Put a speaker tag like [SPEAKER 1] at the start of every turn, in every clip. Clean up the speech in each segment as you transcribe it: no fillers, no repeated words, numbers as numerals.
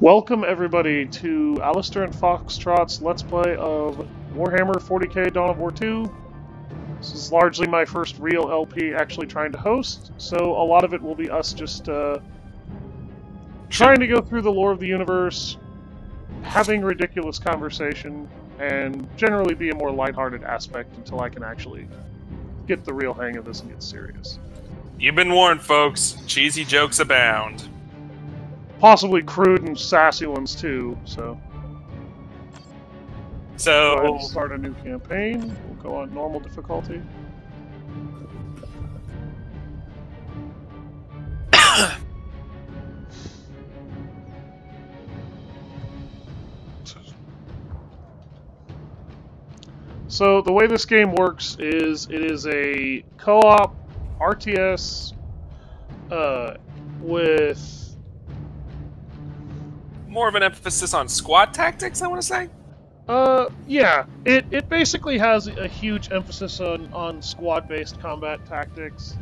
[SPEAKER 1] Welcome everybody to Alister and Foxtrot's Let's Play of Warhammer 40k Dawn of War 2. This is largely my first real LP actually trying to host, so a lot of it will be us just trying to go through the lore of the universe, having ridiculous conversation, and generally be a more lighthearted aspect until I can actually get the real hang of this and get serious.
[SPEAKER 2] You've been warned, folks. Cheesy jokes abound.
[SPEAKER 1] Possibly crude and sassy ones too, so... Go ahead and start a new campaign. We'll go on normal difficulty. So the way this game works is it is a co-op RTS with
[SPEAKER 2] more of an emphasis on squad tactics, I want to say?
[SPEAKER 1] Yeah. It basically has a huge emphasis on squad-based combat tactics.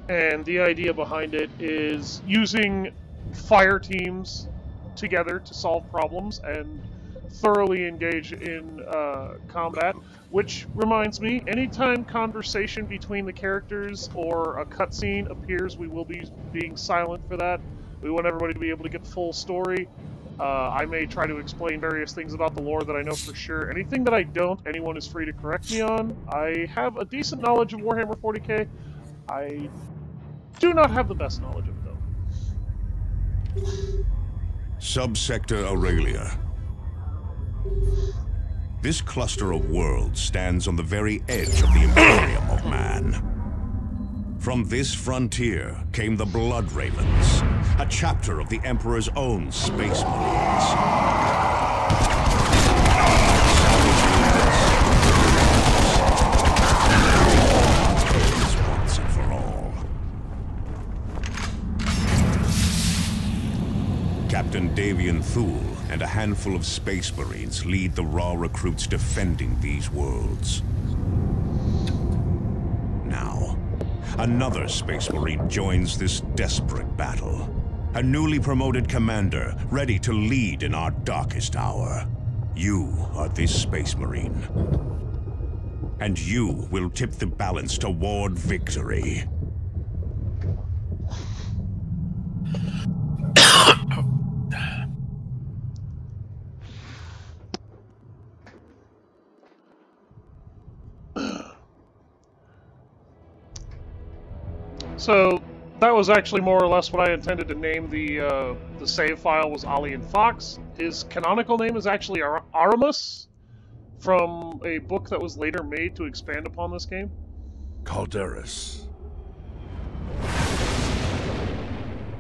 [SPEAKER 1] And the idea behind it is using fire teams together to solve problems and thoroughly engage in combat. Which reminds me, anytime conversation between the characters or a cutscene appears, we will be being silent for that. We want everybody to be able to get the full story. I may try to explain various things about the lore that I know for sure. Anything that I don't, anyone is free to correct me on. I have a decent knowledge of Warhammer 40k. I do not have the best knowledge of it, though.
[SPEAKER 3] Subsector Aurelia. This cluster of worlds stands on the very edge of the Imperium of Man. From this frontier came the Blood Ravens, a chapter of the Emperor's own Space Marines. Once and for all. Captain Davian Thule and a handful of Space Marines lead the raw recruits defending these worlds. Now, another Space Marine joins this desperate battle. A newly promoted commander, ready to lead in our darkest hour. You are this Space Marine. And you will tip the balance toward victory.
[SPEAKER 1] So, that was actually more or less what I intended to name the save file was Ollie and Fox. His canonical name is actually Aramus, from a book that was later made to expand upon this game.
[SPEAKER 4] Calderis.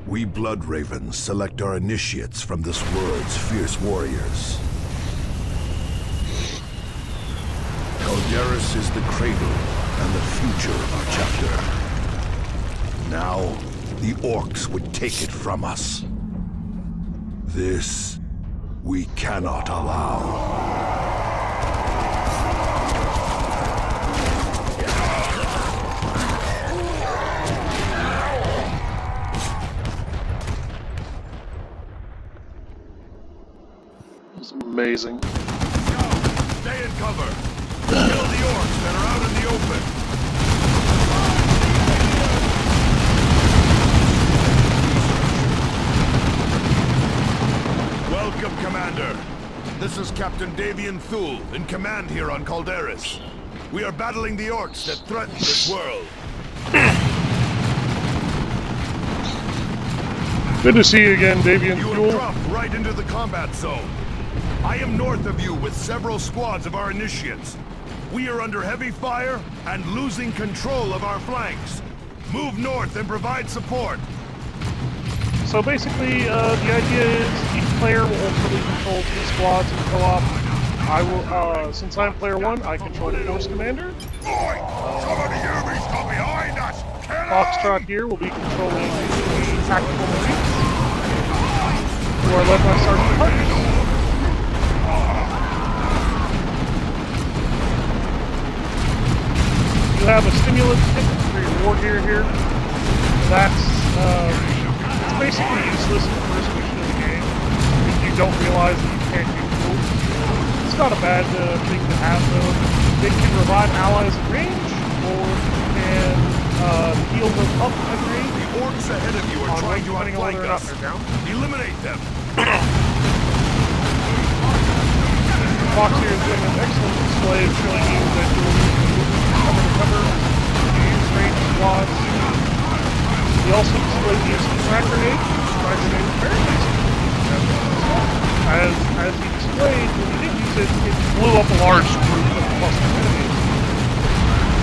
[SPEAKER 4] We Blood Ravens select our initiates from this world's fierce warriors. Calderis is the cradle and the future of our chapter. Now, the orcs would take it from us. This, we cannot allow.
[SPEAKER 1] It's amazing.
[SPEAKER 4] Stay in cover. Kill the orcs that are out in the open. Welcome, Commander. This is Captain Davian Thule, in command here on Calderis. We are battling the orcs that threaten this world.
[SPEAKER 1] Good to see you again, Davian Thule.
[SPEAKER 4] You have dropped right into the combat zone. I am north of you with several squads of our initiates. We are under heavy fire and losing control of our flanks. Move north and provide support.
[SPEAKER 1] So basically, the idea is each player will ultimately control 2 squads in co-op. I will, since I'm player 1, I control the force commander. Foxtrot here will be controlling the tactical marines, who are led by Sergeant Hart. You have a stimulant kit for your war gear here. That's basically useless in the first mission of the game if you don't realize that you can't use tools. It's not a bad thing to have, though. They can revive allies at range, or can heal them up at range.
[SPEAKER 4] The orcs ahead of you are trying to outflank us. Eliminate them.
[SPEAKER 1] Fox here is doing an excellent display of showing you that you will use cover to cover, you use range squads. He also displayed the instant frag grenade. Frag grenade is very nice. As he displayed, when he did use it, it blew up a large group of cluster enemies.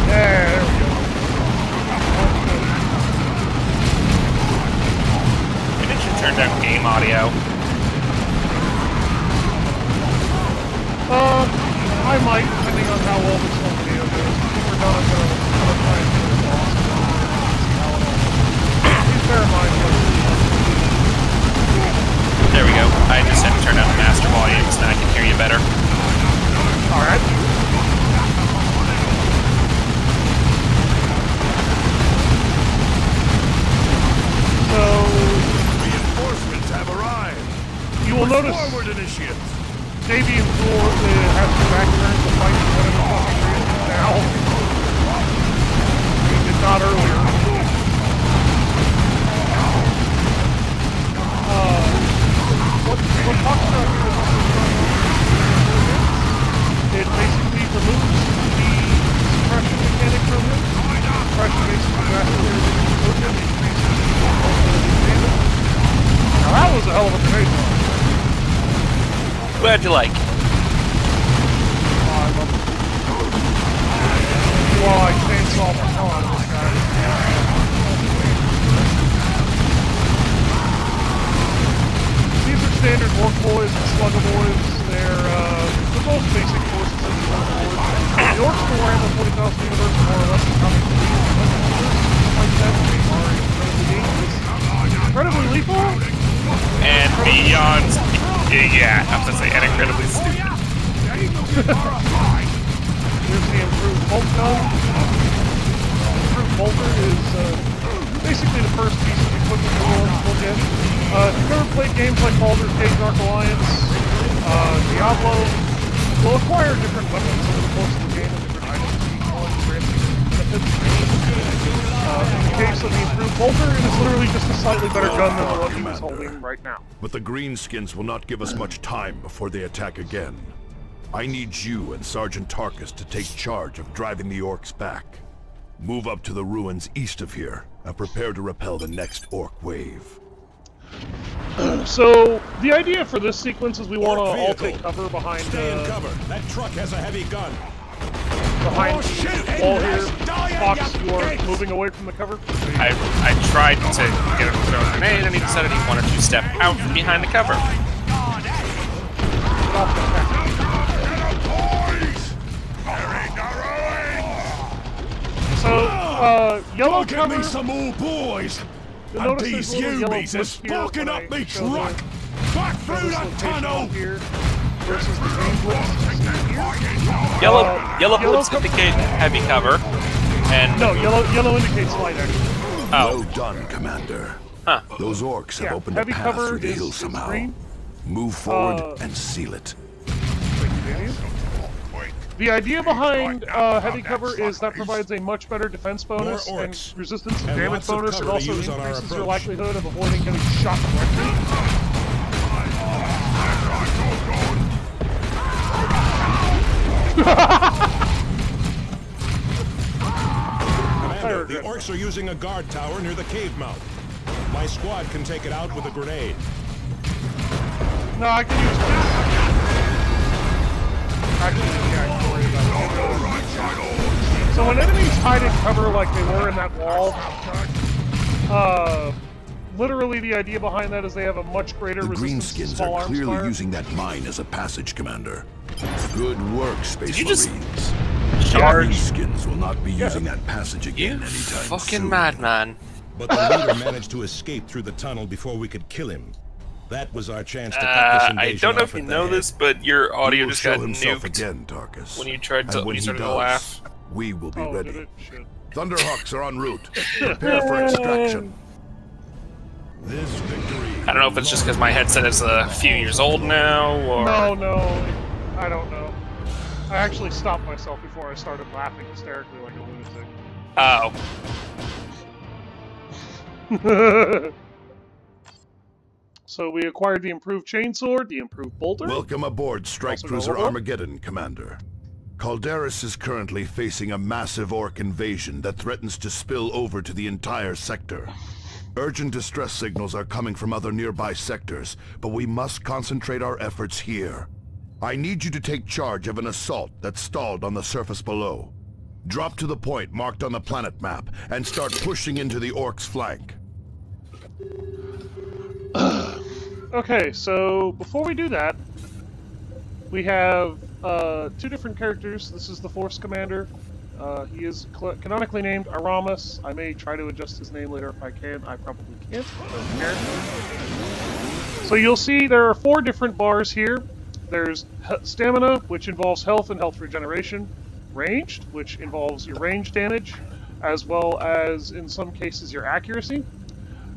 [SPEAKER 1] Yeah, there we go.
[SPEAKER 2] Maybe it should turn down game audio.
[SPEAKER 1] I might, depending on how well this whole video goes. When we're done, I'm gonna try and do it all. See how it all goes. Please bear in mind what
[SPEAKER 2] There we go. I just had to turn down the master volume so now I can hear you better.
[SPEAKER 1] Alright. So
[SPEAKER 4] Reinforcements have arrived.
[SPEAKER 1] you will notice
[SPEAKER 4] Forward, initiates.
[SPEAKER 1] Davey and Thor have some back turns to fight for whatever fucking reason now. He did not earlier. What Foxtrot is it basically removes the suppression mechanic from him. Suppression basically drastically reduces movement, increases the ultimate damage. Now that was a hell of a grenade launch.
[SPEAKER 2] Glad you like.
[SPEAKER 1] Oh, I love it. Well, I chainsaw the hell out of this guy. These are standard orc boys and slugger boys. They're the most basic forces of the orc boys. The orcs in Warhammer 40,000 universe are more or less becoming like that. They are incredibly dangerous, incredibly lethal,
[SPEAKER 2] And beyond... Yeah, I was gonna say, and incredibly stupid.
[SPEAKER 1] Here's the improved bolt gun. Improved bolter is basically the first piece of equipment we'll get. If you've ever played games like Baldur's Gate Dark Alliance, Diablo, you'll acquire different weapons over the course of the game and different items. Each one grants you benefits. In the case of the improved bolter, it is literally just a slightly better gun than the one he was holding right now.
[SPEAKER 4] But the Greenskins will not give us much time before they attack again. I need you and Sergeant Tarkus to take charge of driving the orcs back. Move up to the ruins east of here and prepare to repel the next orc wave.
[SPEAKER 1] So, the idea for this sequence is we want to all take cover behind
[SPEAKER 5] Stay in cover. That truck has a heavy gun.
[SPEAKER 1] Behind the wall here. Fox, you are moving away from the cover.
[SPEAKER 2] I tried to get him to throw a grenade, and he decided he wanted to step out from behind the cover.
[SPEAKER 1] So, yellow
[SPEAKER 5] Give
[SPEAKER 1] cover.
[SPEAKER 5] me some old boys.
[SPEAKER 1] You'll
[SPEAKER 5] And
[SPEAKER 1] notice
[SPEAKER 5] these
[SPEAKER 1] there's a little yellow
[SPEAKER 5] Ubies are
[SPEAKER 1] blip here
[SPEAKER 5] sparking
[SPEAKER 1] when
[SPEAKER 5] up
[SPEAKER 1] I
[SPEAKER 5] me
[SPEAKER 1] show the-
[SPEAKER 5] truck. Back
[SPEAKER 1] show
[SPEAKER 5] through
[SPEAKER 1] this
[SPEAKER 5] that
[SPEAKER 1] location
[SPEAKER 5] tunnel.
[SPEAKER 1] up here versus the green blips here.
[SPEAKER 2] Yellow bullets indicate heavy cover, and...
[SPEAKER 1] No, yellow indicates light action.
[SPEAKER 4] Well done, Commander.
[SPEAKER 2] Huh.
[SPEAKER 4] Those orcs have
[SPEAKER 1] Yeah,
[SPEAKER 4] opened a
[SPEAKER 1] heavy
[SPEAKER 4] path
[SPEAKER 1] cover
[SPEAKER 4] through the
[SPEAKER 1] is
[SPEAKER 4] hills somehow.
[SPEAKER 1] green.
[SPEAKER 4] Move forward and seal it.
[SPEAKER 1] The idea behind heavy cover is that provides a much better defense bonus
[SPEAKER 5] More
[SPEAKER 1] and
[SPEAKER 5] orcs.
[SPEAKER 1] resistance to
[SPEAKER 5] And
[SPEAKER 1] damage
[SPEAKER 5] lots of
[SPEAKER 1] bonus. It
[SPEAKER 5] cover to
[SPEAKER 1] also
[SPEAKER 5] use on our
[SPEAKER 1] increases your
[SPEAKER 5] approach.
[SPEAKER 1] likelihood of avoiding getting shot directly.
[SPEAKER 5] Commander, the orcs are using a guard tower near the cave mouth. My squad can take it out with a grenade.
[SPEAKER 1] No, I can use one. Actually, yeah, I can worry about it. So when enemies hide in cover like they were in that wall, literally the idea behind that is they have a much greater
[SPEAKER 4] The
[SPEAKER 1] resistance to
[SPEAKER 4] Greenskins
[SPEAKER 1] small
[SPEAKER 4] are
[SPEAKER 1] arms
[SPEAKER 4] clearly
[SPEAKER 1] fire.
[SPEAKER 4] using that mine as a passage, Commander. Good work, Space
[SPEAKER 2] you just
[SPEAKER 4] Marines.
[SPEAKER 2] charge?
[SPEAKER 4] Greenskins will not be using that passage again
[SPEAKER 2] You
[SPEAKER 4] anytime
[SPEAKER 2] fucking
[SPEAKER 4] soon.
[SPEAKER 2] madman.
[SPEAKER 5] But the leader managed to escape through the tunnel before we could kill him. That was our chance to cut this invasion
[SPEAKER 2] I don't know
[SPEAKER 5] off
[SPEAKER 2] if you
[SPEAKER 5] at the
[SPEAKER 2] know
[SPEAKER 5] head.
[SPEAKER 2] this, but your
[SPEAKER 4] He
[SPEAKER 2] audio
[SPEAKER 4] will
[SPEAKER 2] just
[SPEAKER 4] show
[SPEAKER 2] got
[SPEAKER 4] himself
[SPEAKER 2] nuked
[SPEAKER 4] again, Tarkus.
[SPEAKER 2] when you tried to
[SPEAKER 4] And when
[SPEAKER 2] when you
[SPEAKER 4] he
[SPEAKER 2] started to
[SPEAKER 4] does,
[SPEAKER 2] laugh.
[SPEAKER 4] we will be
[SPEAKER 1] Oh,
[SPEAKER 4] ready.
[SPEAKER 1] did it? Shit.
[SPEAKER 4] Thunderhawks are en route. Prepare for extraction. This victory.
[SPEAKER 2] I don't know if it's just because my headset is a few years old now, or...
[SPEAKER 1] No, I don't know. I actually stopped myself before I started laughing hysterically like a lunatic.
[SPEAKER 2] Oh.
[SPEAKER 1] So we acquired the improved chainsword, the improved bolter.
[SPEAKER 4] Welcome aboard Strike
[SPEAKER 1] Also
[SPEAKER 4] Cruiser
[SPEAKER 1] available.
[SPEAKER 4] Armageddon, Commander. Calderis is currently facing a massive orc invasion that threatens to spill over to the entire sector. Urgent distress signals are coming from other nearby sectors, but we must concentrate our efforts here. I need you to take charge of an assault that's stalled on the surface below. Drop to the point marked on the planet map and start pushing into the orc's flank.
[SPEAKER 1] Okay, so before we do that, we have two different characters. This is the Force Commander. He is canonically named Aramis. I may try to adjust his name later if I can. I probably can't. So you'll see there are 4 different bars here. There's Stamina, which involves health and health regeneration. Ranged, which involves your range damage, as well as, in some cases, your accuracy.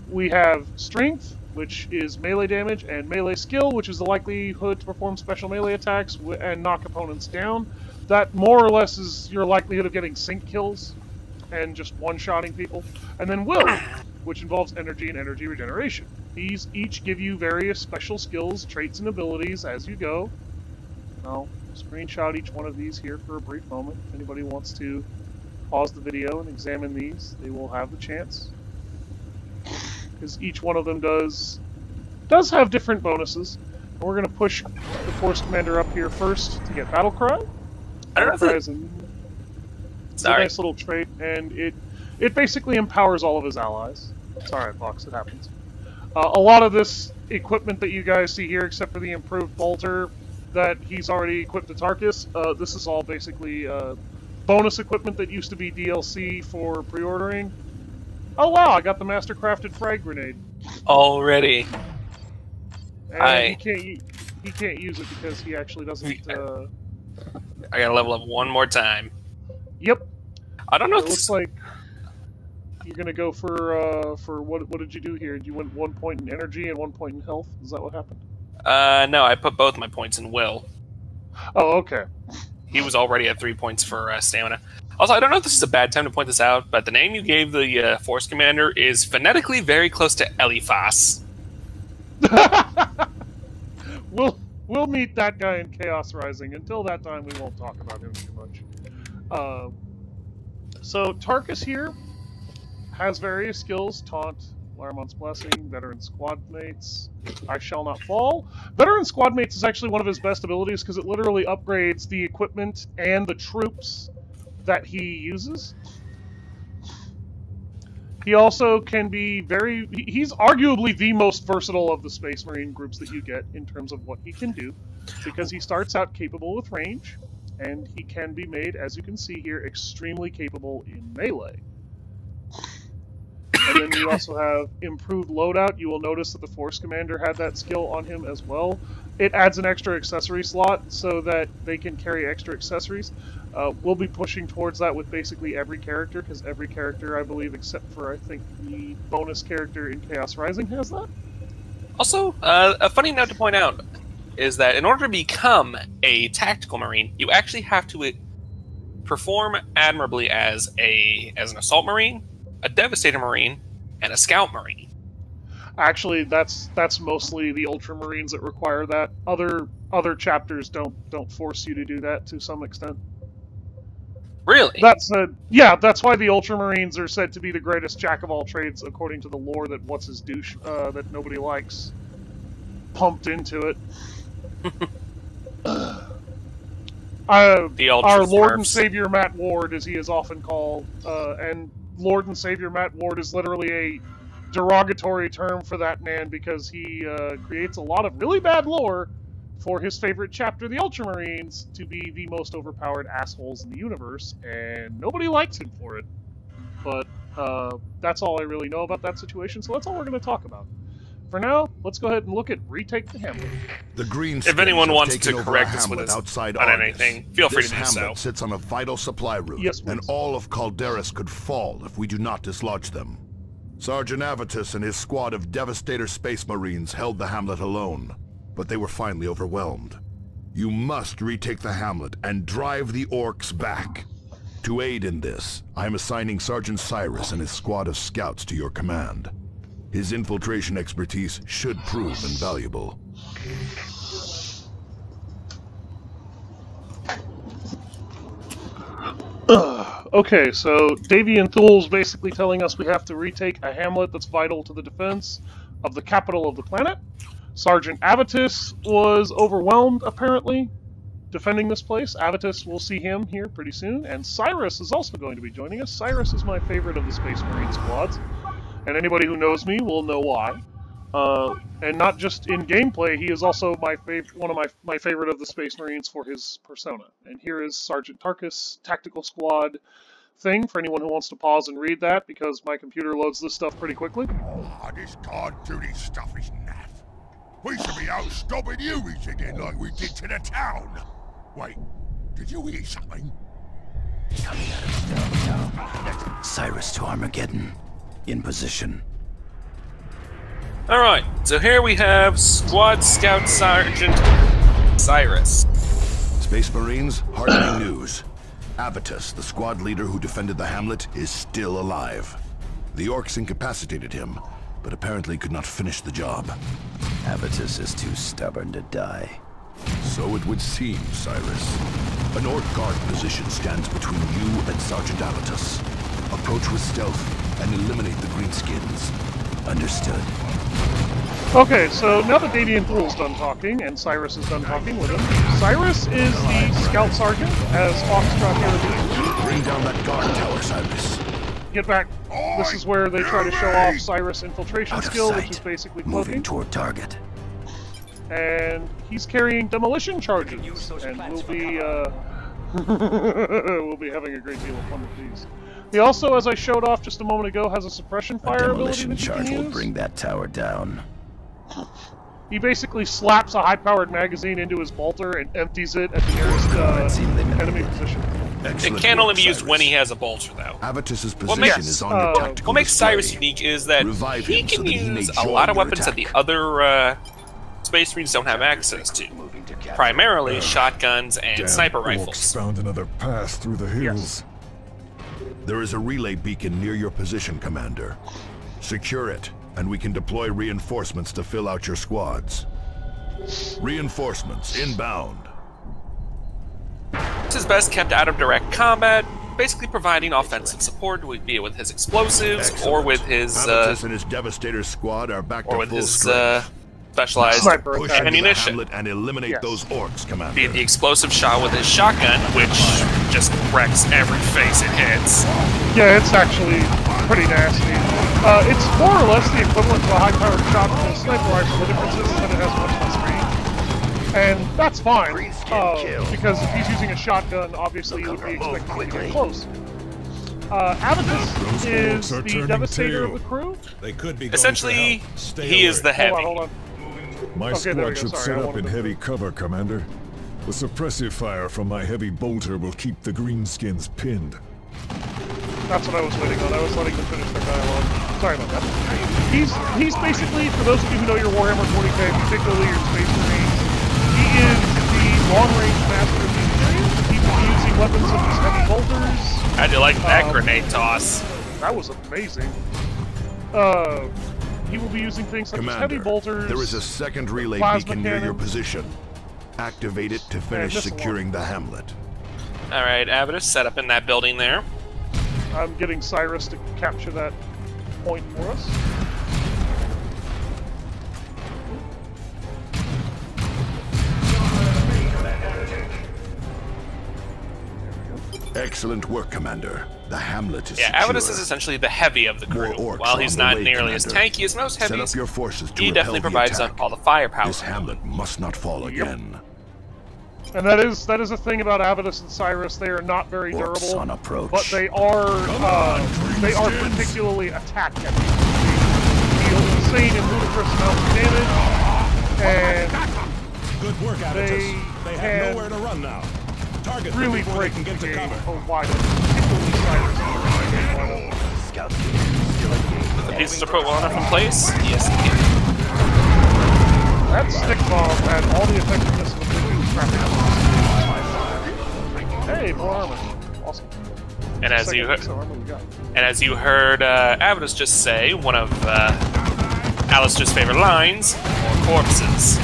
[SPEAKER 1] We have Strength, which is melee damage, and Melee Skill, which is the likelihood to perform special melee attacks and knock opponents down. That more or less is your likelihood of getting sync kills and just one-shotting people. And then Will, which involves energy and energy regeneration. These each give you various special skills, traits, and abilities as you go. I'll screenshot each one of these here for a brief moment. If anybody wants to pause the video and examine these, they will have the chance. Because each one of them does have different bonuses. And we're going to push the Force Commander up here first to get Battle Cry. Battle Cry is a nice little trait, and it basically empowers all of his allies. It's alright, Fox, it happens. A lot of this equipment that you guys see here, except for the improved bolter that he's already equipped to Tarkus, this is all basically bonus equipment that used to be DLC for pre-ordering. Oh wow, I got the Master Crafted Frag Grenade.
[SPEAKER 2] Already.
[SPEAKER 1] And he can't use it because he actually doesn't...
[SPEAKER 2] I gotta level up one more time.
[SPEAKER 1] Yep.
[SPEAKER 2] I don't know if
[SPEAKER 1] it looks like you're gonna go for what did you do here? You went 1 point in energy and 1 point in health? Is that what happened?
[SPEAKER 2] No, I put both my points in Will.
[SPEAKER 1] Oh, okay.
[SPEAKER 2] He was already at 3 points for stamina. Also, I don't know if this is a bad time to point this out, but the name you gave the Force Commander is phonetically very close to Eliphas.
[SPEAKER 1] We'll meet that guy in Chaos Rising. Until that time, we won't talk about him too much. So Tarkus here has various skills: Taunt, Laramon's Blessing, Veteran Squad Mates, I Shall Not Fall. Veteran Squad Mates is actually one of his best abilities because it literally upgrades the equipment and the troops that he uses. He also can be he's arguably the most versatile of the Space Marine groups that you get in terms of what he can do, because he starts out capable with range, and he can be made, as you can see here, extremely capable in melee. And then you also have improved loadout. You will notice that the Force Commander had that skill on him as well. It adds an extra accessory slot so that they can carry extra accessories. We'll be pushing towards that with basically every character, because every character, I believe, except for, I think, the bonus character in Chaos Rising has that.
[SPEAKER 2] Also, a funny note to point out is that in order to become a tactical marine, you actually have to perform admirably as an assault marine, a devastator marine, and a scout marine.
[SPEAKER 1] Actually, that's mostly the Ultramarines that require that. Other chapters don't force you to do that to some extent.
[SPEAKER 2] Really?
[SPEAKER 1] That's why the Ultramarines are said to be the greatest jack of all trades, according to the lore that what's-his-douche, that nobody likes, pumped into it. Our Lord and Savior Matt Ward, as he is often called, and Lord and Savior Matt Ward is literally a derogatory term for that man because he creates a lot of really bad lore for his favorite chapter, the Ultramarines, to be the most overpowered assholes in the universe, and nobody likes him for it. But that's all I really know about that situation, so that's all we're going to talk about. For now, let's go ahead and look at Retake the Hamlet.
[SPEAKER 4] The green
[SPEAKER 2] if anyone wants to
[SPEAKER 4] over
[SPEAKER 2] correct us with us
[SPEAKER 4] outside
[SPEAKER 2] on
[SPEAKER 4] Argus.
[SPEAKER 2] anything, feel free
[SPEAKER 4] This
[SPEAKER 2] to do so.
[SPEAKER 4] hamlet sits on a vital supply route,
[SPEAKER 1] Yes,
[SPEAKER 4] and all of Calderis could fall if we do not dislodge them. Sergeant Avitus and his squad of Devastator Space Marines held the hamlet alone, but they were finally overwhelmed. You must retake the hamlet and drive the orcs back. To aid in this, I'm assigning Sergeant Cyrus and his squad of scouts to your command. His infiltration expertise should prove invaluable.
[SPEAKER 1] Okay, so Davian Thul's basically telling us we have to retake a hamlet that's vital to the defense of the capital of the planet. Sergeant Avitus was overwhelmed, apparently, defending this place. Avitus, we'll see him here pretty soon. And Cyrus is also going to be joining us. Cyrus is my favorite of the Space Marine squads, and anybody who knows me will know why. And not just in gameplay, he is also one of my favorite of the Space Marines for his persona. And here is Sergeant Tarkus Tactical Squad thing for anyone who wants to pause and read that, because my computer loads this stuff pretty quickly.
[SPEAKER 4] Ah, this guard duty stuff is naff. We should be out stopping you again like we did to the town. Wait, did you hear something?
[SPEAKER 6] Cyrus to Armageddon. In position.
[SPEAKER 2] Alright, so here we have Squad Scout Sergeant Cyrus.
[SPEAKER 4] Space Marines, heartening news. Avitus, the squad leader who defended the hamlet, is still alive. The orcs incapacitated him, but apparently could not finish the job.
[SPEAKER 6] Avitus is too stubborn to die.
[SPEAKER 4] So it would seem, Cyrus. An orc guard position stands between you and Sergeant Avitus. Approach with stealth and eliminate the greenskins.
[SPEAKER 6] Understood.
[SPEAKER 1] Okay, so now that Davian Thul's done talking, and Cyrus is done talking with him, Cyrus is the Scout Sergeant, as Foxtrot here.
[SPEAKER 4] Bring down that guard tower, Cyrus.
[SPEAKER 1] Get back. This is where they try to show off Cyrus' infiltration skill, which is basically cloaking.
[SPEAKER 6] Moving toward target.
[SPEAKER 1] And he's carrying demolition charges, and we'll be we'll be having a great deal of fun with these. He also, as I showed off just a moment ago, has a suppression fire ability that you can use.
[SPEAKER 6] Will bring that tower down.
[SPEAKER 1] He basically slaps a high-powered magazine into his bolter and empties it at the nearest enemy position.
[SPEAKER 2] It can only be used when he has a bolter, though.
[SPEAKER 4] Avitus's position is on your tactical
[SPEAKER 2] what makes
[SPEAKER 4] display.
[SPEAKER 2] Cyrus unique is that he can use a lot of weapons that the other Space Marines don't have access to. Primarily shotguns and sniper rifles.
[SPEAKER 7] Found another path through the hills.
[SPEAKER 4] There is a relay beacon near your position, Commander. Secure it, and we can deploy reinforcements to fill out your squads. Reinforcements inbound.
[SPEAKER 2] This is best kept out of direct combat, basically providing offensive support, be it with his explosives or with his
[SPEAKER 4] Avitus and his Devastator squad are back to full strength.
[SPEAKER 2] Specialized ammunition.
[SPEAKER 4] And eliminate those orcs, Commander.
[SPEAKER 2] Be it the explosive shot with his shotgun, which just wrecks every face it hits.
[SPEAKER 1] Yeah, it's actually pretty nasty. It's more or less the equivalent to a high-powered shotgun and a sniper rifle. The difference is that it has much less range. And that's fine, because if he's using a shotgun, obviously you would be expecting to get close. Avitus is the Devastator of the crew.
[SPEAKER 5] They could be
[SPEAKER 2] essentially, he is the heavy.
[SPEAKER 1] Hold on.
[SPEAKER 7] My squad should set up in heavy cover, Commander. The suppressive fire from my heavy bolter will keep the greenskins pinned.
[SPEAKER 1] That's what I was waiting on. I was letting them finish their dialogue. Sorry about that. He's basically, for those of you who know your Warhammer 40k, particularly your Space Marines, he is the long-range master of these areas. He will be using weapons such as heavy bolters.
[SPEAKER 2] How'd you like that grenade toss?
[SPEAKER 1] That was amazing. He will be using things such as heavy bolters.
[SPEAKER 4] There is a second relay beacon near your position. Activate it to finish securing the hamlet.
[SPEAKER 2] Alright, Avitus, set up in that building there.
[SPEAKER 1] I'm getting Cyrus to capture that point for us.
[SPEAKER 4] Excellent work, Commander. The hamlet is
[SPEAKER 2] secure.
[SPEAKER 4] Avitus
[SPEAKER 2] is essentially the heavy of the crew. While he's not nearly as tanky as most heavies,
[SPEAKER 4] set up your forces to
[SPEAKER 2] he definitely provides all the firepower.
[SPEAKER 4] This hamlet must not fall again.
[SPEAKER 1] And that is a thing about Avitus and Cyrus. They are not very durable,
[SPEAKER 6] on approach.
[SPEAKER 1] but they are particularly attack heavy. They deal insane and ludicrous amounts of damage, and
[SPEAKER 5] good work, Avitus. They have nowhere to run now. Target
[SPEAKER 1] really
[SPEAKER 5] break and get to cover.
[SPEAKER 1] Particularly Cyrus.
[SPEAKER 2] The pieces are put well enough in place? Yes, they can.
[SPEAKER 1] That stick bomb had all the effectiveness of a good crappy. Hey, more armor. Awesome.
[SPEAKER 2] And as you heard Avidus just say, one of Alister's favorite lines, more corpses.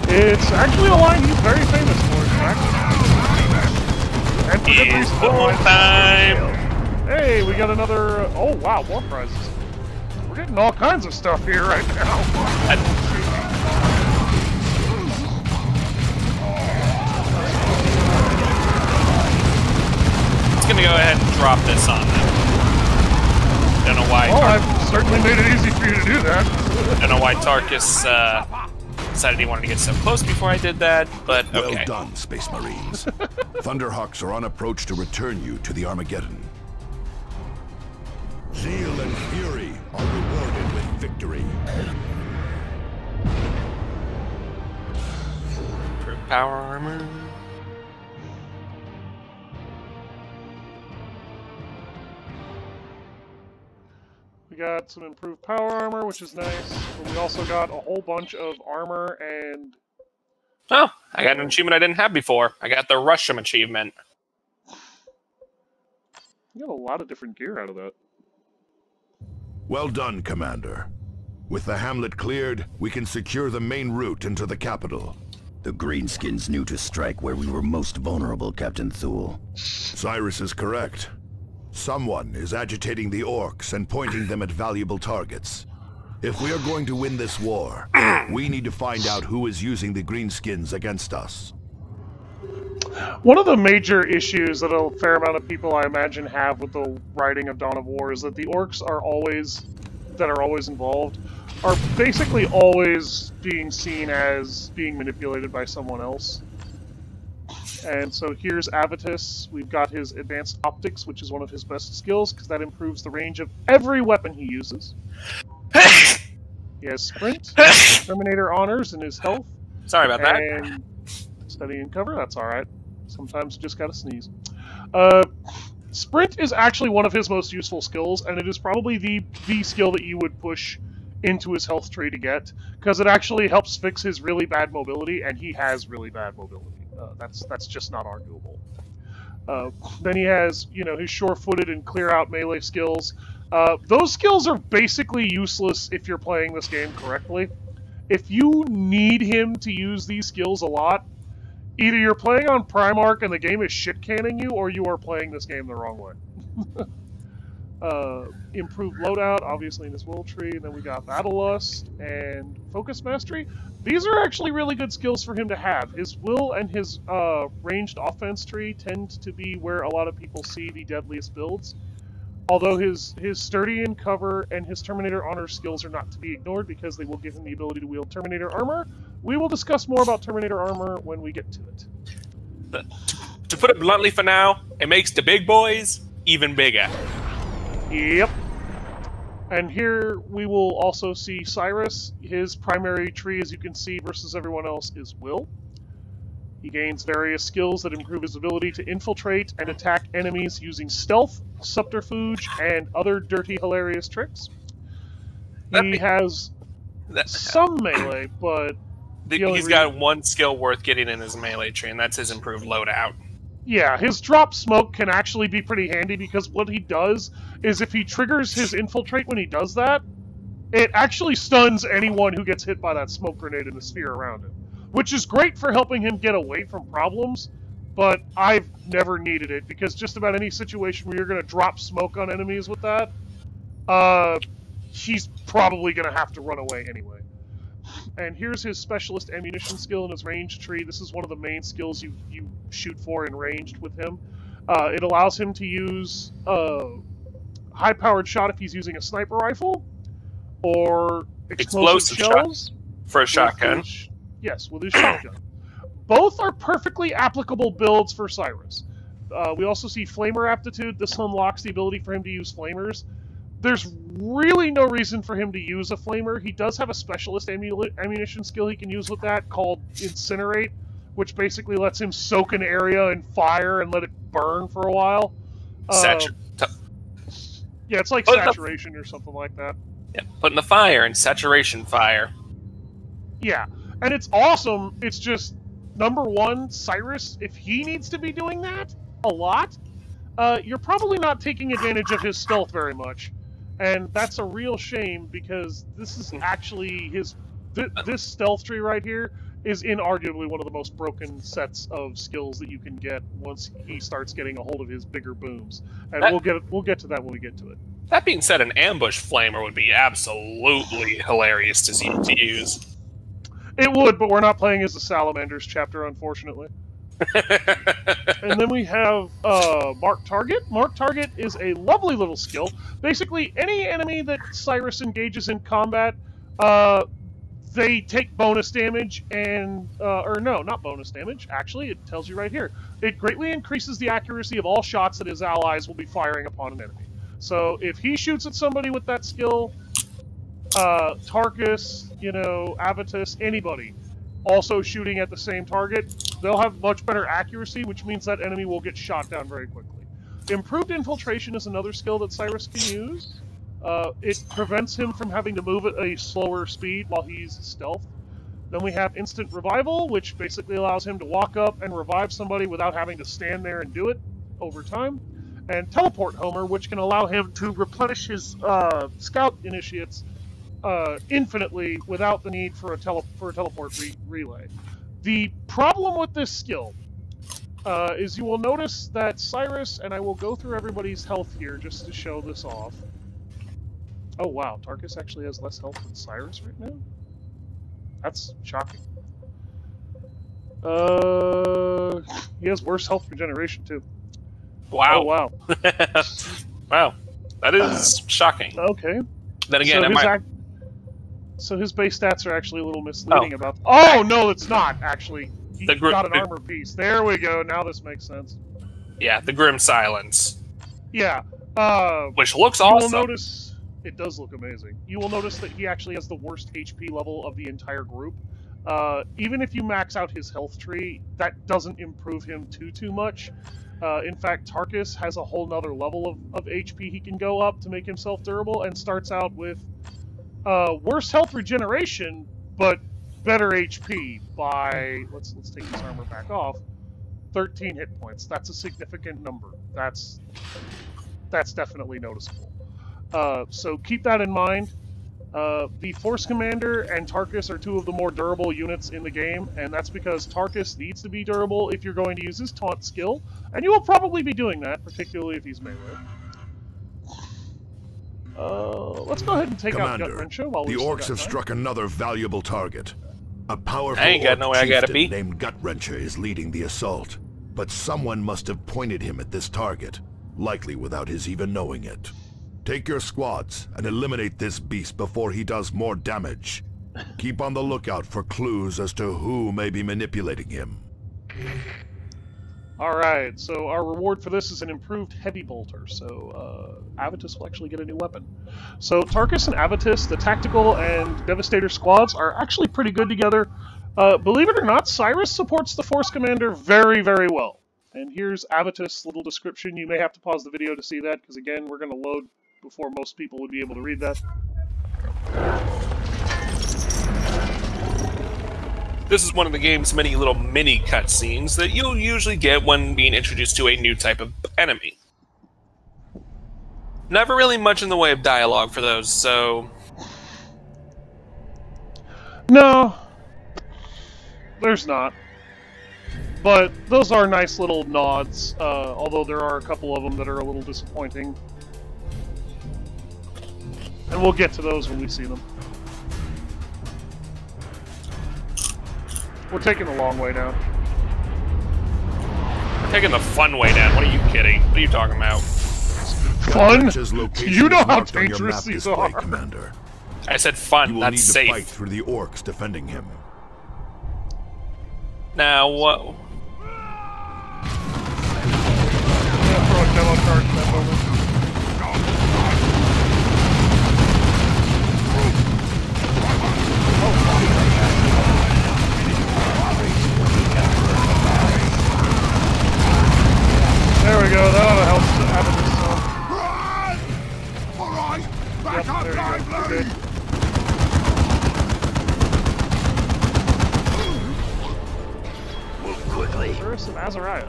[SPEAKER 1] It's actually a line he's very famous for, in fact. And for good reason.
[SPEAKER 2] Time!
[SPEAKER 1] Hey, we got another... oh, wow, more prizes. We're getting all kinds of stuff here right now.
[SPEAKER 2] It's gonna go ahead and drop this on them. Don't know why.
[SPEAKER 1] Well, I've certainly made it easy for you to do that.
[SPEAKER 2] Don't know why Tarkus decided he wanted to get so close before I did that, but okay.
[SPEAKER 4] Well done, Space Marines. Thunderhawks are on approach to return you to the Armageddon. Zeal and fury are rewarded with victory.
[SPEAKER 2] Improved power armor.
[SPEAKER 1] We got some improved power armor, which is nice. But we also got a whole bunch of armor and...
[SPEAKER 2] oh, I got an achievement I didn't have before. I got the Rush'em achievement.
[SPEAKER 1] You got a lot of different gear out of that.
[SPEAKER 4] Well done, Commander. With the hamlet cleared, we can secure the main route into the capital.
[SPEAKER 6] The Greenskins knew to strike where we were most vulnerable, Captain Thule.
[SPEAKER 4] Cyrus is correct. Someone is agitating the orcs and pointing them at valuable targets. If we are going to win this war, we need to find out who is using the Greenskins against us.
[SPEAKER 1] One of the major issues that a fair amount of people, I imagine, have with the writing of Dawn of War is that the orcs are always involved, are basically always being seen as being manipulated by someone else. And so here's Avitus. We've got his advanced optics, which is one of his best skills, because that improves the range of every weapon he uses. He has sprint, Terminator honors in his health.
[SPEAKER 2] Sorry about that.
[SPEAKER 1] And steady and cover, that's alright. Sometimes you just gotta sneeze. Sprint is actually one of his most useful skills, and it is probably the skill that you would push into his health tree to get, because it actually helps fix his really bad mobility, and he has really bad mobility. That's just not arguable. Then he has, you know, his sure-footed and clear-out melee skills. Those skills are basically useless if you're playing this game correctly. If you need him to use these skills a lot, either you're playing on Primarch and the game is shit-canning you, or you are playing this game the wrong way. Improved loadout, obviously in his will tree, and then we got Battle Lust and Focus Mastery. These are actually really good skills for him to have. His will and his ranged offense tree tend to be where a lot of people see the deadliest builds. Although his sturdy and cover and his Terminator honor skills are not to be ignored because they will give him the ability to wield Terminator armor. We will discuss more about Terminator armor when we get to it.
[SPEAKER 2] To put it bluntly for now, it makes the big boys even bigger.
[SPEAKER 1] Yep. And here we will also see Cyrus. His primary tree, as you can see, versus everyone else is will. He gains various skills that improve his ability to infiltrate and attack enemies using stealth, subterfuge, and other dirty, hilarious tricks. He has some melee, but...
[SPEAKER 2] He's got one skill worth getting in his melee tree, and that's his improved loadout.
[SPEAKER 1] Yeah, his drop smoke can actually be pretty handy, because what he does is if he triggers his infiltrate when he does that, it actually stuns anyone who gets hit by that smoke grenade in the sphere around him. Which is great for helping him get away from problems, but I've never needed it, because just about any situation where you're going to drop smoke on enemies with that, he's probably going to have to run away anyway. And here's his specialist ammunition skill in his ranged tree. This is one of the main skills you shoot for in ranged with him. It allows him to use high-powered shot if he's using a sniper rifle, or explosive shells
[SPEAKER 2] shot for a shotgun.
[SPEAKER 1] Yes, with his shotgun. Both are perfectly applicable builds for Cyrus. We also see Flamer Aptitude. This unlocks the ability for him to use Flamers. There's really no reason for him to use a Flamer. He does have a specialist ammunition skill he can use with that called Incinerate, which basically lets him soak an area in fire and let it burn for a while. Yeah, it's like saturation or something like that.
[SPEAKER 2] Yeah, putting the fire in saturation fire.
[SPEAKER 1] Yeah, and it's awesome. It's just, number one, Cyrus, if he needs to be doing that a lot, you're probably not taking advantage of his stealth very much. And that's a real shame, because this is actually his... this stealth tree right here is inarguably one of the most broken sets of skills that you can get once he starts getting a hold of his bigger booms. And we'll get to that when we get to it.
[SPEAKER 2] That being said, an ambush flamer would be absolutely hilarious to use.
[SPEAKER 1] It would, but we're not playing as the Salamanders chapter, unfortunately. And then we have Mark Target. Mark Target is a lovely little skill. Basically, any enemy that Cyrus engages in combat, they take bonus damage and... or no, not bonus damage. Actually, it tells you right here. It greatly increases the accuracy of all shots that his allies will be firing upon an enemy. So, if he shoots at somebody with that skill, Tarkus, you know, Avitus, anybody, also shooting at the same target, they'll have much better accuracy, which means that enemy will get shot down very quickly. Improved Infiltration is another skill that Cyrus can use. It prevents him from having to move at a slower speed while he's stealth. Then we have Instant Revival, which basically allows him to walk up and revive somebody without having to stand there and do it over time. And Teleport Homer, which can allow him to replenish his Scout Initiates infinitely without the need for a teleport relay. The problem with this skill is you will notice that Cyrus, and I will go through everybody's health here just to show this off. Oh wow, Tarkus actually has less health than Cyrus right now? That's shocking. He has worse health regeneration too.
[SPEAKER 2] Wow.
[SPEAKER 1] Oh wow.
[SPEAKER 2] Wow. That is shocking.
[SPEAKER 1] Okay.
[SPEAKER 2] Then again,
[SPEAKER 1] so his base stats are actually a little misleading about... Oh, no, it's not, actually. He got an armor piece. There we go. Now this makes sense.
[SPEAKER 2] Yeah, the Grim Silence.
[SPEAKER 1] Yeah.
[SPEAKER 2] Which looks awesome.
[SPEAKER 1] You will notice... It does look amazing. You will notice that he actually has the worst HP level of the entire group. Even if you max out his health tree, that doesn't improve him too much. In fact, Tarkus has a whole nother level of HP he can go up to make himself durable, and starts out with worse health regeneration, but better HP by, let's take his armor back off, 13 hit points. That's a significant number. That's definitely noticeable. So keep that in mind. The Force Commander and Tarkus are two of the more durable units in the game, and that's because Tarkus needs to be durable if you're going to use his taunt skill, and you will probably be doing that, particularly if he's melee. Let's go ahead and take out Gut Wrencher while
[SPEAKER 4] the
[SPEAKER 1] we
[SPEAKER 4] orcs have struck another valuable target. A powerful
[SPEAKER 2] orc chieftain
[SPEAKER 4] named Gut Wrencher is leading the assault, but someone must have pointed him at this target, likely without his even knowing it. Take your squads and eliminate this beast before he does more damage. Keep on the lookout for clues as to who may be manipulating him.
[SPEAKER 1] Alright, so our reward for this is an improved heavy bolter, so Avitus will actually get a new weapon. So Tarkus and Avitus, the tactical and Devastator squads, are actually pretty good together. Believe it or not, Cyrus supports the Force Commander very, very well. And here's Avitus' little description. You may have to pause the video to see that, because again, we're going to load before most people would be able to read that.
[SPEAKER 2] This is one of the game's many little mini cutscenes that you'll usually get when being introduced to a new type of enemy. Never really much in the way of dialogue for those, so...
[SPEAKER 1] No, there's not. But those are nice little nods, although there are a couple of them that are a little disappointing. And we'll get to those when we see them. We're taking the long way down.
[SPEAKER 2] We're taking the fun way down. What are you kidding? What are you talking about?
[SPEAKER 1] Fun? You know how dangerous these are.
[SPEAKER 4] Commander.
[SPEAKER 2] I said fun,
[SPEAKER 4] you will
[SPEAKER 2] not
[SPEAKER 4] need
[SPEAKER 2] safe.
[SPEAKER 4] to fight through the orcs defending him.
[SPEAKER 2] Now, what?
[SPEAKER 1] Throw a demo charge in that moment. There we go, that ought to help Avitus some.
[SPEAKER 4] Alright! Back up,
[SPEAKER 1] there you go. You're good.
[SPEAKER 6] Move quickly.
[SPEAKER 1] First of Azariah.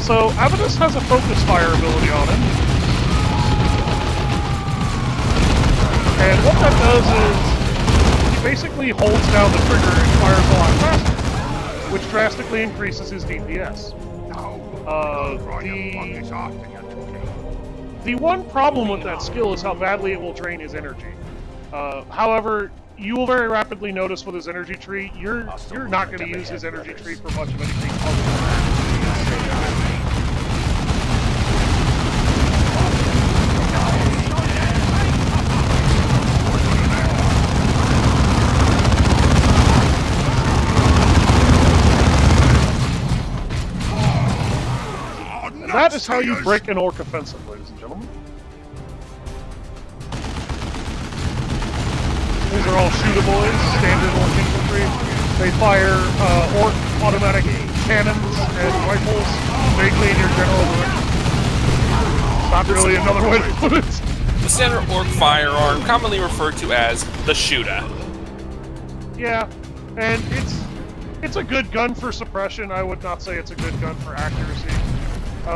[SPEAKER 1] So, Avidus has a focus fire ability on him. And what that does is, he basically holds down the trigger and fires a lot faster, which drastically increases his DPS. The one problem with that skill is how badly it will drain his energy. However, you will very rapidly notice with his energy tree, you're not going to use his energy tree for much of anything other than that. And that is how you break an orc offensive, ladies and gentlemen. These are all shootaboys, standard orc infantry. They fire orc automatic cannons and rifles vaguely in your general direction. Not really another way to put it.
[SPEAKER 2] The standard orc firearm, commonly referred to as the shooter.
[SPEAKER 1] Yeah, and it's a good gun for suppression. I would not say it's a good gun for accuracy.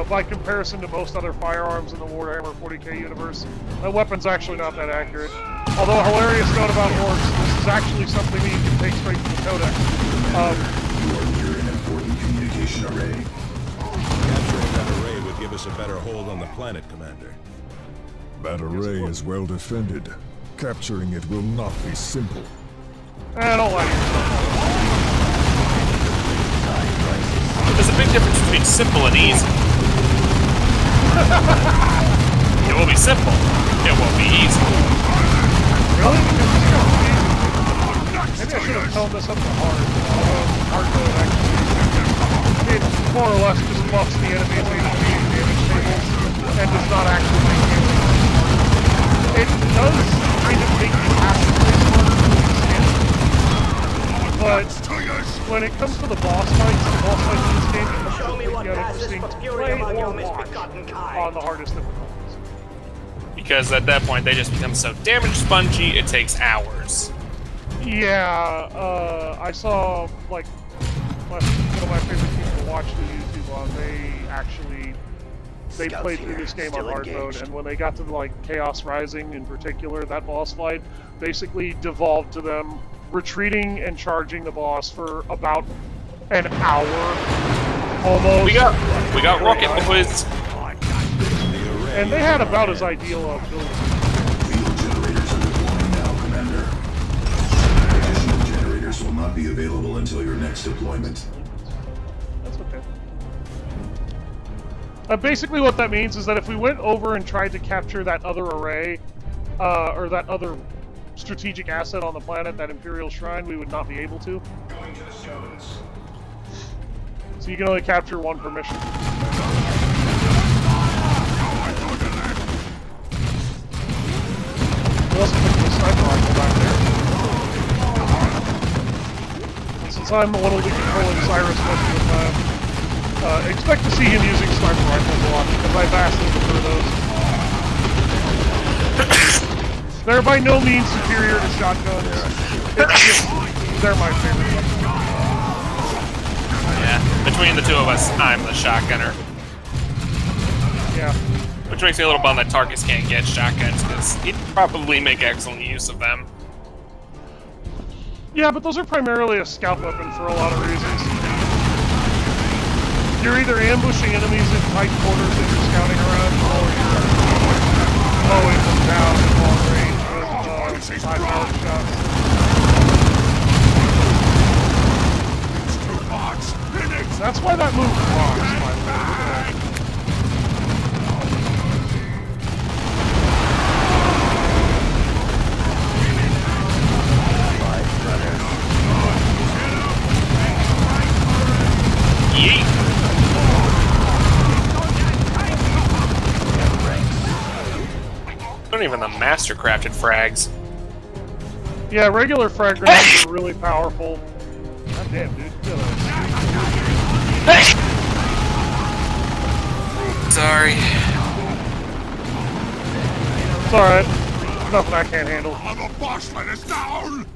[SPEAKER 1] By comparison to most other firearms in the Warhammer 40k universe, that weapon's actually not that accurate. Although, a hilarious note about orcs, this is actually something that you can take straight from the codex.
[SPEAKER 8] You are near an important communication array.
[SPEAKER 5] Capturing that array would give us a better hold on the planet, Commander.
[SPEAKER 7] That array is well defended. Capturing it will not be simple.
[SPEAKER 1] I don't like it.
[SPEAKER 2] There's a big difference between simple and easy. It will be simple. It won't be easy.
[SPEAKER 1] Really? Maybe I should have toned this up to hard. Hard mode, actually. It more or less just buffs the enemy's HP and damage tables, and does not actually make damage. It does kind of make you passively smarter to extent. But when it comes to the boss fights in this game can completely get interesting to play or watch on the hardest difficulties.
[SPEAKER 2] Because at that point, they just become so damage spongy, it takes hours.
[SPEAKER 1] Yeah, I saw, like, one of my favorite people to watch the YouTube on, they played through this game on hard mode, and when they got to, like, Chaos Rising in particular, that boss fight basically devolved to them retreating and charging the boss for about an hour, almost.
[SPEAKER 2] We got Rocket Boys.
[SPEAKER 1] And they had about as ideal a build.
[SPEAKER 8] Field generators are deploying now, Commander. Additional generators will not be available until your next deployment.
[SPEAKER 1] That's okay. Basically what that means is that if we went over and tried to capture that other array, or that other strategic asset on the planet, that Imperial Shrine, we would not be able to.
[SPEAKER 8] Going to the stones.
[SPEAKER 1] So you can only capture one per mission. We also put the sniper rifle back there. And since I'm the one who will be controlling Cyrus most of the time, expect to see him using sniper rifles a lot, because I vastly prefer those. They're by no means superior to shotguns. It's just, they're my favorite.
[SPEAKER 2] Yeah, between the two of us, I'm the shotgunner.
[SPEAKER 1] Yeah.
[SPEAKER 2] Which makes me a little bummed that Tarkus can't get shotguns, because he'd probably make excellent use of them.
[SPEAKER 1] Yeah, but those are primarily a scout weapon for a lot of reasons. You're either ambushing enemies in tight quarters as you're scouting around, or you're mowing them down at long range with high-powered shots. That's why that move blocks, my favorite.
[SPEAKER 2] Yeet! Not even the master-crafted frags.
[SPEAKER 1] Yeah, regular frag grenades are really powerful. God damn, dude.
[SPEAKER 2] sorry.
[SPEAKER 1] It's alright. Nothing I can't handle.
[SPEAKER 4] The boss let us down!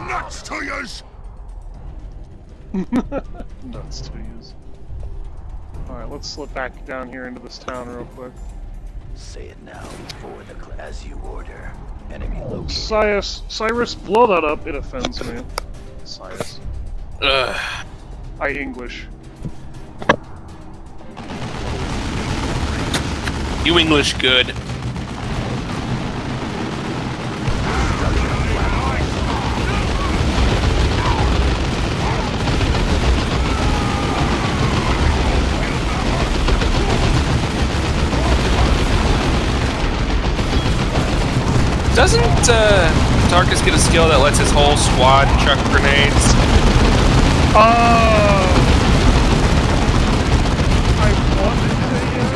[SPEAKER 4] Nuts to yous!
[SPEAKER 1] Nuts to use. Alright, let's slip back down here into this town real quick.
[SPEAKER 6] Say it now before as you order. Enemy located.
[SPEAKER 1] Cyrus, blow that up. It offends me. Cyrus. I English.
[SPEAKER 2] You English good. Doesn't Tarkus get a skill that lets his whole squad chuck grenades?
[SPEAKER 1] I want to say yes.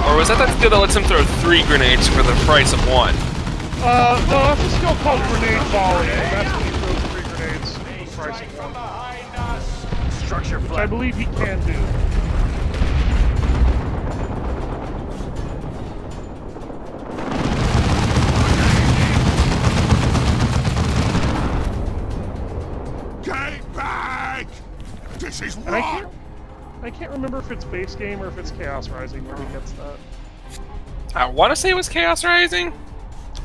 [SPEAKER 2] Or was that skill that lets him throw 3 grenades for the price of 1?
[SPEAKER 1] No, that's a skill called grenade volley. That's when he throws 3 grenades for the price of 1.
[SPEAKER 6] Structure
[SPEAKER 1] Which I believe he can do.
[SPEAKER 4] This is
[SPEAKER 1] and I can't remember if it's base game or if it's Chaos Rising where he gets that.
[SPEAKER 2] I want to say it was Chaos Rising.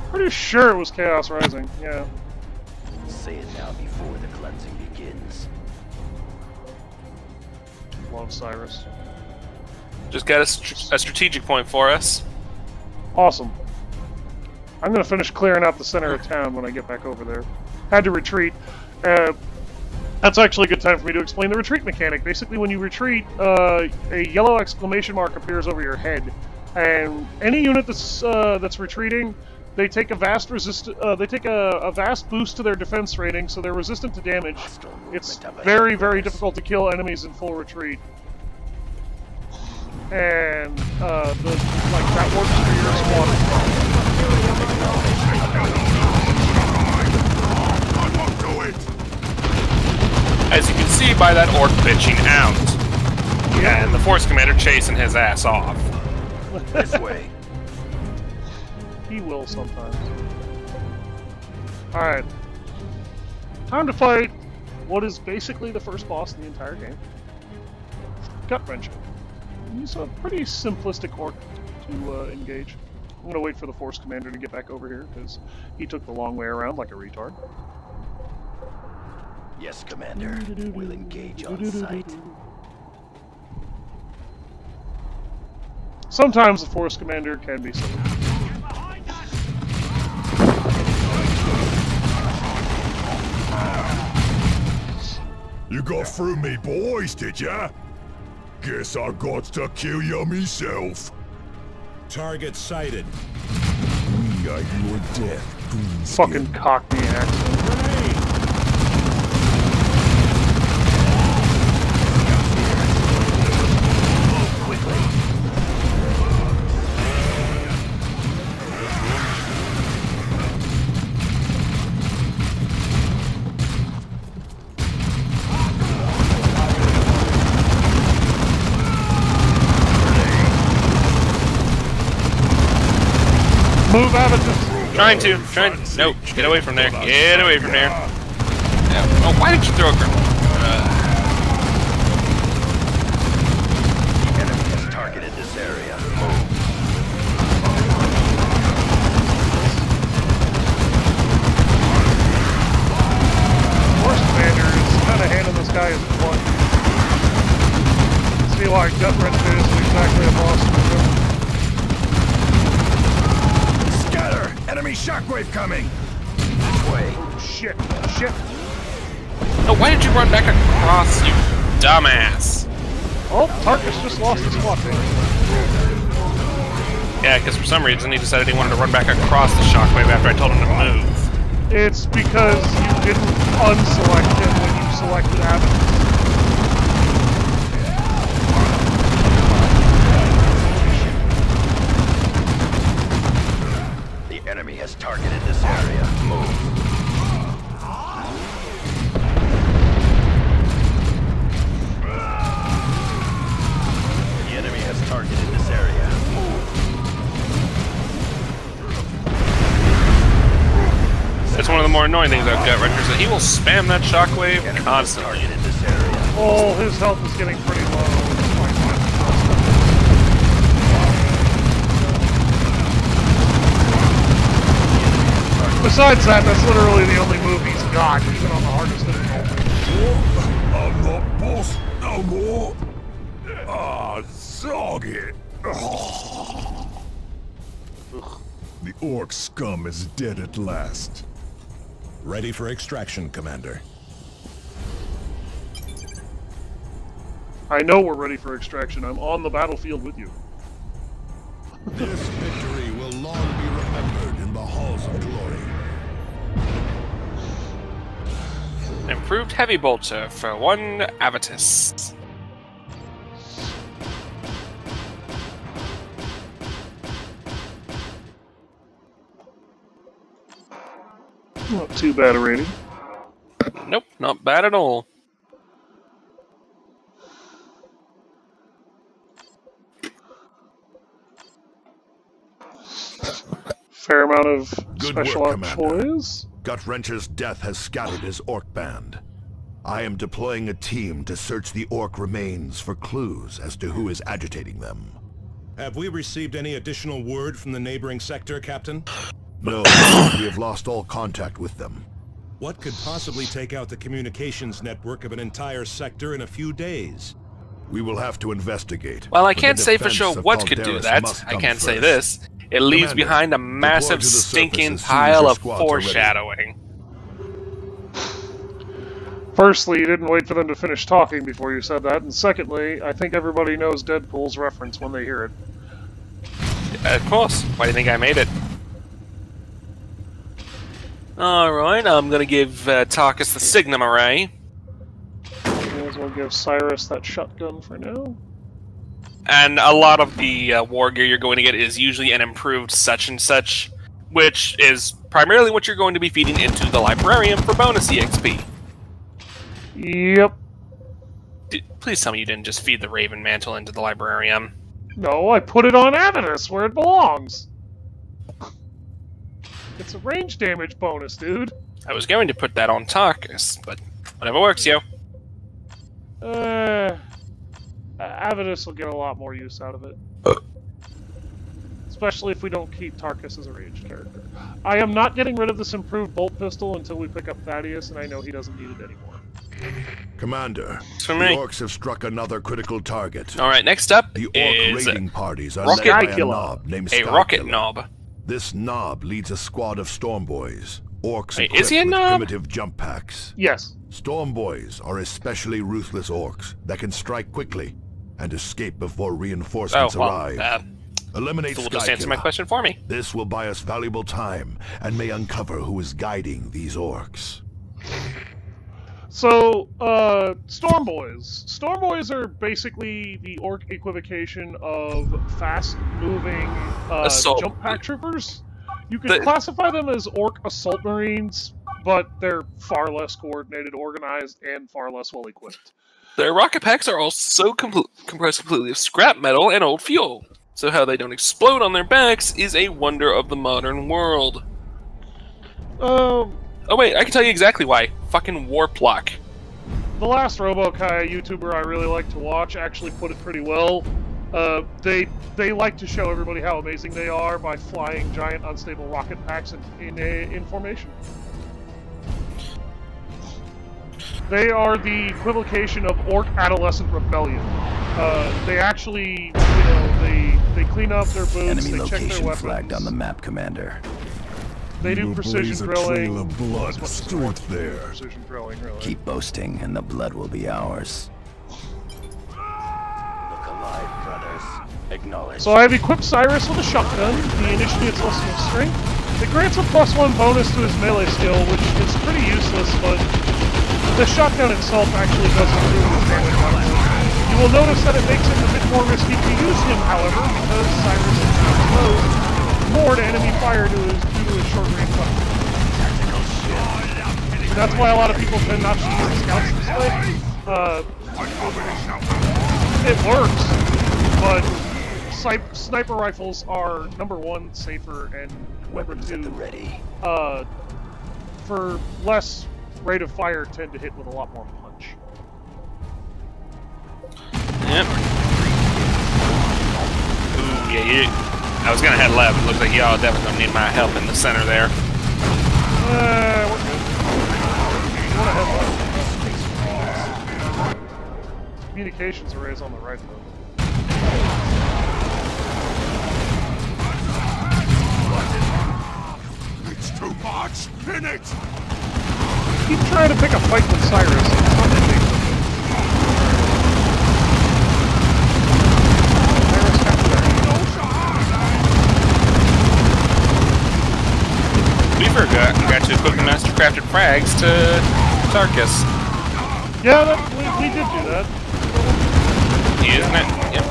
[SPEAKER 1] Pretty sure it was Chaos Rising, yeah.
[SPEAKER 6] Say it now before the cleansing begins.
[SPEAKER 1] Love Cyrus.
[SPEAKER 2] Just got a strategic point for us.
[SPEAKER 1] Awesome. I'm gonna finish clearing out the center of town when I get back over there. Had to retreat. That's actually a good time for me to explain the retreat mechanic. Basically, when you retreat, a yellow exclamation mark appears over your head, and any unit that's retreating, they take a vast vast boost to their defense rating, so they're resistant to damage. It's very, very difficult to kill enemies in full retreat. And that works for your squad.
[SPEAKER 2] As you can see by that orc bitching out. Yeah, and the Force Commander chasing his ass off.
[SPEAKER 6] This way.
[SPEAKER 1] He will sometimes. Alright. Time to fight what is basically the first boss in the entire game. Gut Wrenching. He's a pretty simplistic orc to engage. I'm gonna wait for the Force Commander to get back over here, because he took the long way around like a retard.
[SPEAKER 6] Yes, Commander. We'll engage on sight.
[SPEAKER 1] Sometimes the Force Commander can be silly.
[SPEAKER 4] You got through me, boys, did ya? Guess I got to kill you myself.
[SPEAKER 5] Target sighted.
[SPEAKER 7] We are your death, Greenskin.
[SPEAKER 1] Fucking Cockney accent. Move out of this.
[SPEAKER 2] Trying to. Nope. Get away from there. Get away from there. Yeah. Oh, why did you throw a grenade?
[SPEAKER 6] The enemy has targeted this area.
[SPEAKER 1] Force Commander is kind of handing this guy his blood. See why Gut Wrench is exactly a boss to him.
[SPEAKER 4] Enemy shockwave coming!
[SPEAKER 6] This way.
[SPEAKER 1] Shit. Shit.
[SPEAKER 2] Oh, why did you run back across, you dumbass?
[SPEAKER 1] Oh, Tarkus just lost his squad.
[SPEAKER 2] Yeah, because for some reason he decided he wanted to run back across the shockwave after I told him to move.
[SPEAKER 1] It's because you didn't unselect him when you selected Avenue.
[SPEAKER 6] The enemy has targeted this area. Move. The enemy has targeted this area. Move.
[SPEAKER 2] That's one of the more annoying things about Gut Wrencher, is that he will spam that shockwave constantly.
[SPEAKER 6] This area.
[SPEAKER 1] Oh, his health is getting pretty low. Besides that, that's literally the only move he's got, even on the hardest difficulty.
[SPEAKER 7] I'm not boss no more. Ah, sog it. The orc scum is dead at last.
[SPEAKER 5] Ready for extraction, Commander.
[SPEAKER 1] I know we're ready for extraction. I'm on the battlefield with you.
[SPEAKER 5] This victory will long be remembered in the halls of glory.
[SPEAKER 2] Improved heavy bolter for 1 Avitus.
[SPEAKER 1] Not too bad a rating.
[SPEAKER 2] Nope, not bad at all.
[SPEAKER 1] Fair amount of
[SPEAKER 4] Good
[SPEAKER 1] special
[SPEAKER 4] work,
[SPEAKER 1] op
[SPEAKER 4] Commander.
[SPEAKER 1] toys.
[SPEAKER 4] Gut Wrencher's death has scattered his orc band. I am deploying a team to search the orc remains for clues as to who is agitating them.
[SPEAKER 5] Have we received any additional word from the neighboring sector, Captain?
[SPEAKER 4] No, we have lost all contact with them.
[SPEAKER 5] What could possibly take out the communications network of an entire sector in a few days?
[SPEAKER 4] We will have to investigate.
[SPEAKER 2] Well, I
[SPEAKER 4] but
[SPEAKER 2] can't
[SPEAKER 4] the
[SPEAKER 2] say for
[SPEAKER 4] defense
[SPEAKER 2] sure
[SPEAKER 4] of
[SPEAKER 2] what could do
[SPEAKER 4] Balderas
[SPEAKER 2] that.
[SPEAKER 4] must
[SPEAKER 2] I
[SPEAKER 4] come
[SPEAKER 2] can't say
[SPEAKER 4] first.
[SPEAKER 2] this. It leaves
[SPEAKER 4] Commander,
[SPEAKER 2] behind a
[SPEAKER 4] deploy
[SPEAKER 2] massive
[SPEAKER 4] to the surface
[SPEAKER 2] stinking
[SPEAKER 4] as soon as
[SPEAKER 2] pile
[SPEAKER 4] your
[SPEAKER 2] of
[SPEAKER 4] squads are ready.
[SPEAKER 2] foreshadowing.
[SPEAKER 1] Firstly, you didn't wait for them to finish talking before you said that, and secondly, I think everybody knows Deadpool's reference when they hear it.
[SPEAKER 2] Of course. Why do you think I made it? Alright, I'm gonna give Tarkus the Signum Array.
[SPEAKER 1] May as well give Cyrus that shotgun for now.
[SPEAKER 2] And a lot of the war gear you're going to get is usually an improved such and such, which is primarily what you're going to be feeding into the Librarium for bonus EXP.
[SPEAKER 1] Yep.
[SPEAKER 2] Please tell me you didn't just feed the Raven Mantle into the Librarium.
[SPEAKER 1] No, I put it on Avitus, where it belongs. It's a range damage bonus, dude.
[SPEAKER 2] I was going to put that on Tarkus, but whatever works, yo.
[SPEAKER 1] Avitus will get a lot more use out of it. Especially if we don't keep Tarkus as a ranged character. I am not getting rid of this improved bolt pistol until we pick up Thaddeus, and I know he doesn't need it anymore.
[SPEAKER 4] Commander,
[SPEAKER 2] For
[SPEAKER 4] the
[SPEAKER 2] me.
[SPEAKER 4] orcs have struck another critical target.
[SPEAKER 2] Alright, next up
[SPEAKER 4] The orc
[SPEAKER 2] is
[SPEAKER 4] raiding parties are
[SPEAKER 2] Rocket
[SPEAKER 4] led by a
[SPEAKER 1] Killer.
[SPEAKER 4] knob named
[SPEAKER 2] a
[SPEAKER 4] Sky
[SPEAKER 2] rocket
[SPEAKER 4] Killer.
[SPEAKER 2] knob.
[SPEAKER 4] This knob leads a squad of storm boys, orcs
[SPEAKER 2] Wait,
[SPEAKER 4] equipped
[SPEAKER 2] is he a
[SPEAKER 4] with
[SPEAKER 2] knob?
[SPEAKER 4] primitive jump packs.
[SPEAKER 1] Yes.
[SPEAKER 4] Storm boys are especially ruthless orcs that can strike quickly and escape before
[SPEAKER 2] Oh,
[SPEAKER 4] reinforcements
[SPEAKER 2] well,
[SPEAKER 4] arrive. Eliminate
[SPEAKER 2] Fool
[SPEAKER 4] Sky
[SPEAKER 2] just answered my
[SPEAKER 4] Killer.
[SPEAKER 2] question for me.
[SPEAKER 4] This will buy us valuable time and may uncover who is guiding these orcs.
[SPEAKER 1] So, Storm Boys. Storm Boys are basically the orc equivocation of fast-moving
[SPEAKER 2] Assault.
[SPEAKER 1] jump pack troopers. You could classify them as orc assault marines, but they're far less coordinated, organized, and far less well-equipped.
[SPEAKER 2] Their rocket packs are also comprised completely of scrap metal and old fuel. So how they don't explode on their backs is a wonder of the modern world. Oh wait, I can tell you exactly why. Fucking warp lock.
[SPEAKER 1] The last RoboKai YouTuber I really like to watch actually put it pretty well. They like to show everybody how amazing they are by flying giant unstable rocket packs in formation. They are the equivocation of orc adolescent rebellion. They actually, you know, they clean up their boots,
[SPEAKER 6] Enemy
[SPEAKER 1] they check their
[SPEAKER 6] location
[SPEAKER 1] weapons.
[SPEAKER 6] flagged on the map, Commander.
[SPEAKER 1] They do
[SPEAKER 7] You
[SPEAKER 1] precision
[SPEAKER 7] blaze a
[SPEAKER 1] drilling.
[SPEAKER 7] trail of blood
[SPEAKER 1] as much as
[SPEAKER 7] straight
[SPEAKER 1] orcs do
[SPEAKER 7] there.
[SPEAKER 1] Precision drilling, really.
[SPEAKER 6] Keep boasting, and the blood will be ours. Look alive, brothers. Acknowledge.
[SPEAKER 1] So I have equipped Cyrus with a shotgun. The initiate's lesson of strength. It grants a +1 bonus to his melee skill, which is pretty useless, but the shotgun itself actually does improve his damage output. You will notice that it makes it a bit more risky to use him, however, because Cyrus is exposed more to enemy fire due due to his short range weapon. That's why a lot of people tend not to use scouts this way. It works, but sniper rifles are number one safer and number two for less rate of fire tend to hit with a lot more punch.
[SPEAKER 2] Yep. Ooh, yeah, I was gonna head left. It looks like y'all definitely gonna need my help in the center there.
[SPEAKER 1] We're good. You wanna head left? Communications arrays on the right though.
[SPEAKER 4] It's too much! Pin it!
[SPEAKER 1] Keep trying to pick a fight with Cyrus. It's not ending.
[SPEAKER 2] We forgot to equip the master-crafted frags to Tarkus.
[SPEAKER 1] Yeah, we did do that.
[SPEAKER 2] Isn't it? Yep.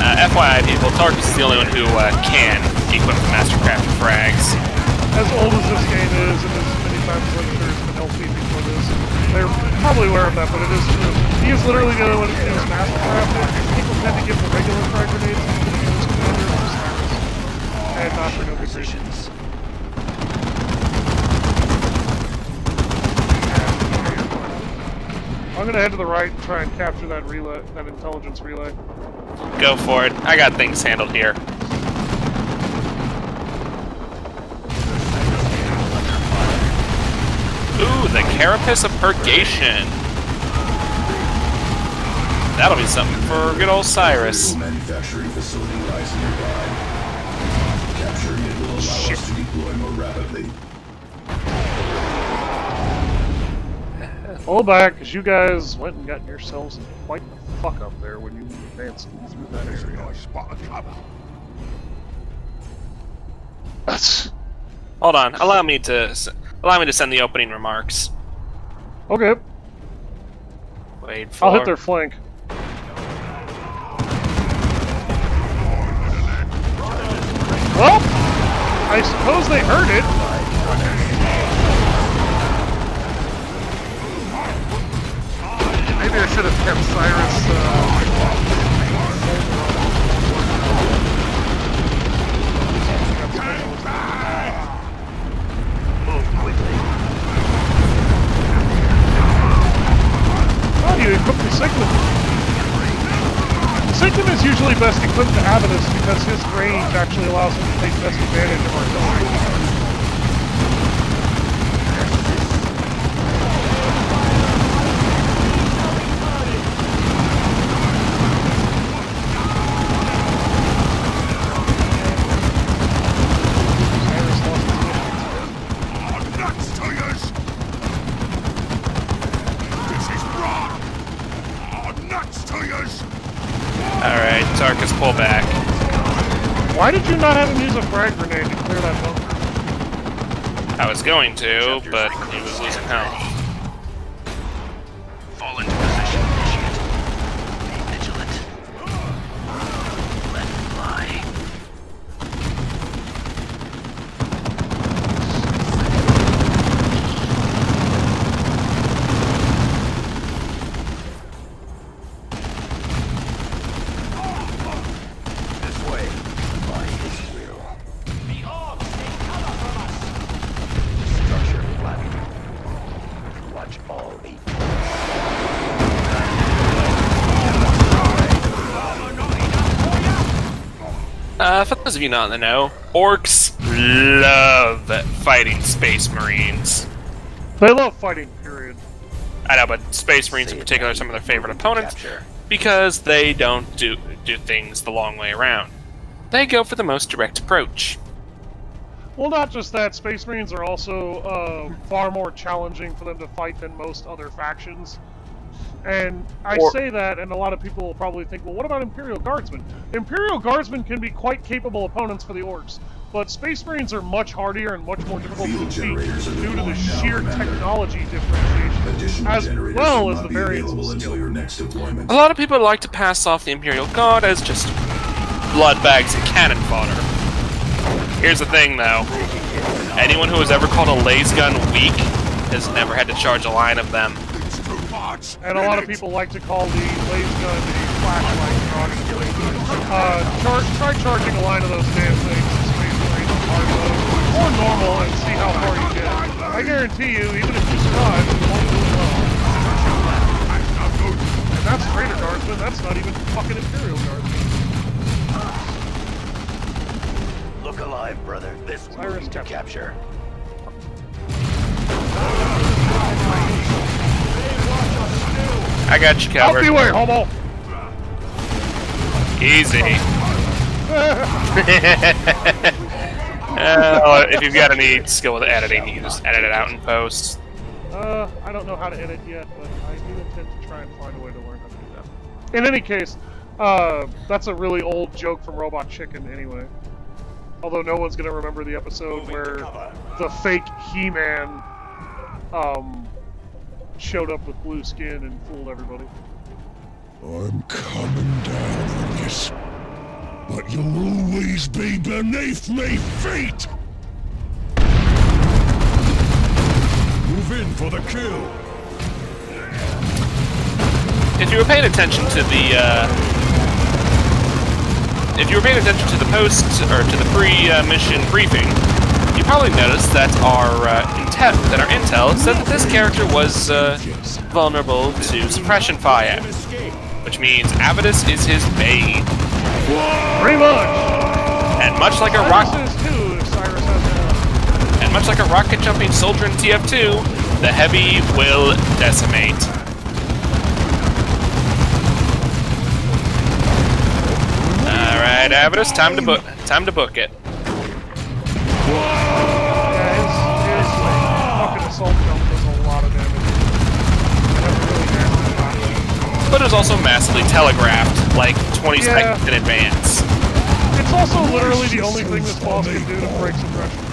[SPEAKER 2] FYI, people, Tarkus is the only one who can equip the master-crafted frags.
[SPEAKER 1] As old as this game is, and as many times as there's been LP before this, they're probably aware of that, but it is true. He is literally the only one who can use master-crafted. People tend to give the regular frag grenades to the commander for Cyrus, and not for no positions. I'm gonna head to the right and try and capture that relay, that intelligence relay.
[SPEAKER 2] Go for it. I got things handled here. Ooh, the Carapace of Purgation. That'll be something for good old Cyrus.
[SPEAKER 8] Manufacturing facility lies nearby. Capturing it will allow us to deploy more rapidly.
[SPEAKER 1] Hold back, because you guys went and got yourselves quite the fuck up there when you advanced through that area. That's...
[SPEAKER 2] Hold on. Allow me to send the opening remarks.
[SPEAKER 1] Okay.
[SPEAKER 2] Wait for...
[SPEAKER 1] I'll hit their flank. Well, I suppose they heard it. Maybe I should have kept Cyrus, Oh, you equipped the Sigmund. The Sigmund is usually best equipped to Avidus because his range actually allows him to take best advantage of our artillery.
[SPEAKER 2] Alright, Tarkus, pull back.
[SPEAKER 1] Why did you not have him use a frag grenade to clear that bunker?
[SPEAKER 2] I was going to, but he was losing health.
[SPEAKER 6] Fall into position, initiate. Be vigilant. Let it fly. This way. By his will. The orcs take cover from us. Structure flattened. Watch all 8.
[SPEAKER 2] For those of you not in the know, orcs love fighting Space Marines.
[SPEAKER 1] They love fighting, period.
[SPEAKER 2] I know, but Space Marines in particular are some of their favorite opponents because they don't do things the long way around. They go for the most direct approach.
[SPEAKER 1] Well, not just that, Space Marines are also far more challenging for them to fight than most other factions. And I say that, and a lot of people will probably think, well, what about Imperial Guardsmen? Imperial Guardsmen can be quite capable opponents for the Orcs, but Space Marines are much hardier and much more difficult to defeat due to the sheer technology differentiation, as well as the variance of skill.
[SPEAKER 2] A lot of people like to pass off the Imperial Guard as just blood bags and cannon fodder. Here's the thing, though. Anyone who has ever called a laser gun weak has never had to charge a line of them.
[SPEAKER 1] And a lot of people like to call the laser gun a flashlight. Try charging a line of those damn things in Space Marine on hard mode or normal and see how far you get. I guarantee you, even if you survive, you won't do well. And that's Raider Guardsmen, that's not even fucking Imperial Guardsmen.
[SPEAKER 6] Look alive, brother. This one
[SPEAKER 1] Cyrus
[SPEAKER 6] to capture.
[SPEAKER 2] I got you covered.
[SPEAKER 1] Out the way, homo!
[SPEAKER 2] Easy. If you've got any skill with editing, you can just edit it out in post.
[SPEAKER 1] I don't know how to edit yet, but I do intend to try and find a way to learn how to do that. In any case, that's a really old joke from Robot Chicken anyway. Although no one's gonna remember the episode where the fake He-Man showed up with blue skin and fooled everybody.
[SPEAKER 7] I'm coming down on this, but you'll always be beneath me feet! Move in for the kill!
[SPEAKER 2] If you were paying attention to the, post, or to the pre-mission briefing, you probably noticed that our intel said that this character was vulnerable to suppression fire, which means Avidus is his bane.
[SPEAKER 1] Pretty much.
[SPEAKER 2] And much like a rocket jumping soldier in TF2, the heavy will decimate. All right, Avidus, time to book it.
[SPEAKER 1] Fucking assault jump does a lot of damage.
[SPEAKER 2] But it was also massively telegraphed, like 20 seconds in advance.
[SPEAKER 1] It's also literally the only thing this boss can do to break suppression.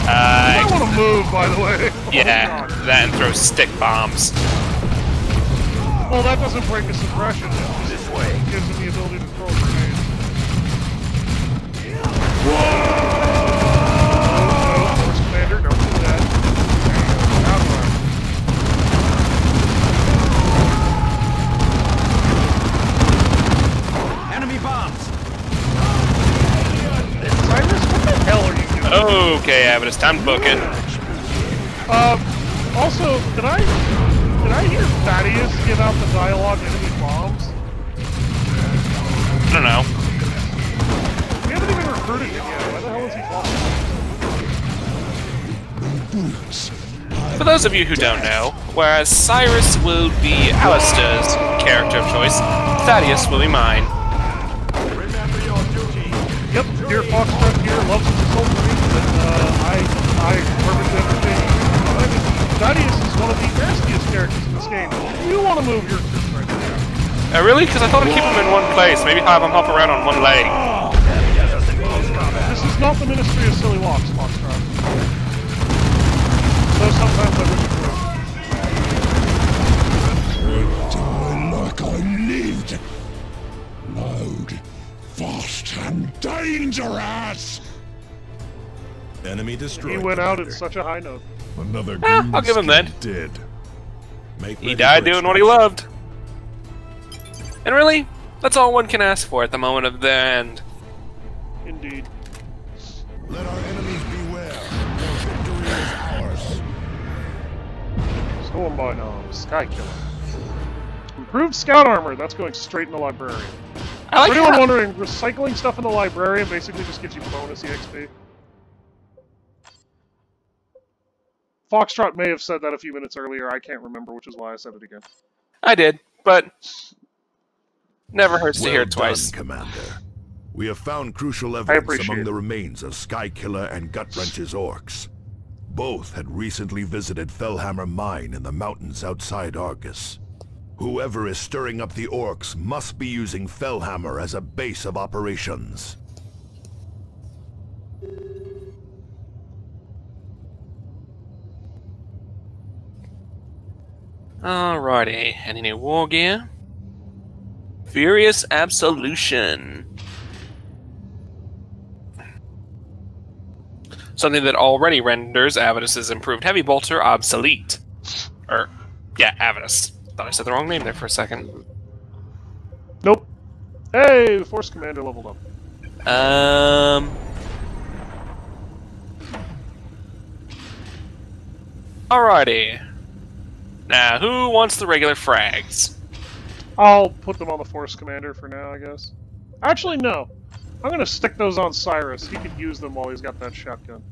[SPEAKER 1] I want to move, by the way.
[SPEAKER 2] Yeah, that and throw stick bombs.
[SPEAKER 1] Well, that doesn't break the suppression. This way it gives him the ability to throw grenades. Force Commander, don't do that.
[SPEAKER 6] Enemy bombs.
[SPEAKER 1] Cyrus, what the hell are you doing?
[SPEAKER 2] Okay, Avidus, time to book it.
[SPEAKER 1] Also, did I hear Thaddeus give out the dialogue enemy bombs?
[SPEAKER 2] I don't know.
[SPEAKER 1] We haven't even recruited him yet. Why the hell is he talking?
[SPEAKER 2] For those of you who don't know, whereas Cyrus will be Alister's character of choice, Thaddeus will be mine.
[SPEAKER 6] Remember your duty.
[SPEAKER 1] Yep, dear Foxtrot here loves his assault marines, and I perfectly understand. Thaddeus is one of the nastiest characters in this game. You want to move your troops right now.
[SPEAKER 2] Really? Because I thought I'd keep them in one place. Maybe have them hop around on one leg.
[SPEAKER 1] This is not the Ministry of Silly Walks, Foxtrot. Though sometimes I wish it
[SPEAKER 7] Die like I lived! Loud, fast, and dangerous!
[SPEAKER 5] Enemy
[SPEAKER 1] would.
[SPEAKER 5] destroyed.
[SPEAKER 1] He went out at such a high note.
[SPEAKER 7] Another
[SPEAKER 2] I'll give him that.
[SPEAKER 7] dead.
[SPEAKER 2] He died doing what he loved. And really, that's all one can ask for at the moment of their end.
[SPEAKER 1] Indeed.
[SPEAKER 7] Let our enemies beware. Their victory is ours.
[SPEAKER 1] Stolen by Nom, Sky Killer. Improved scout armor, that's going straight in the librarian.
[SPEAKER 2] I like
[SPEAKER 1] For anyone
[SPEAKER 2] how-
[SPEAKER 1] wondering, recycling stuff in the librarian basically just gives you bonus EXP. Foxtrot may have said that a few minutes earlier, I can't remember, which is why I said it again.
[SPEAKER 2] I did, but never hurts to hear it twice.
[SPEAKER 4] Done, Commander. We have found crucial evidence
[SPEAKER 1] appreciate
[SPEAKER 4] among
[SPEAKER 1] it.
[SPEAKER 4] the remains of Skykiller and Gutwrench's orcs. Both had recently visited Fellhammer Mine in the mountains outside Argus. Whoever is stirring up the orcs must be using Fellhammer as a base of operations.
[SPEAKER 2] Alrighty, any new war gear? Furious Absolution. something that already renders Avidus's improved heavy bolter obsolete. Yeah, Avidus. Thought I said the wrong name there for a second.
[SPEAKER 1] Nope. Hey, the Force Commander leveled up.
[SPEAKER 2] Alrighty. Now, who wants the regular frags?
[SPEAKER 1] I'll put them on the Force Commander for now, I guess. Actually, no. I'm gonna stick those on Cyrus. He could use them while he's got that shotgun.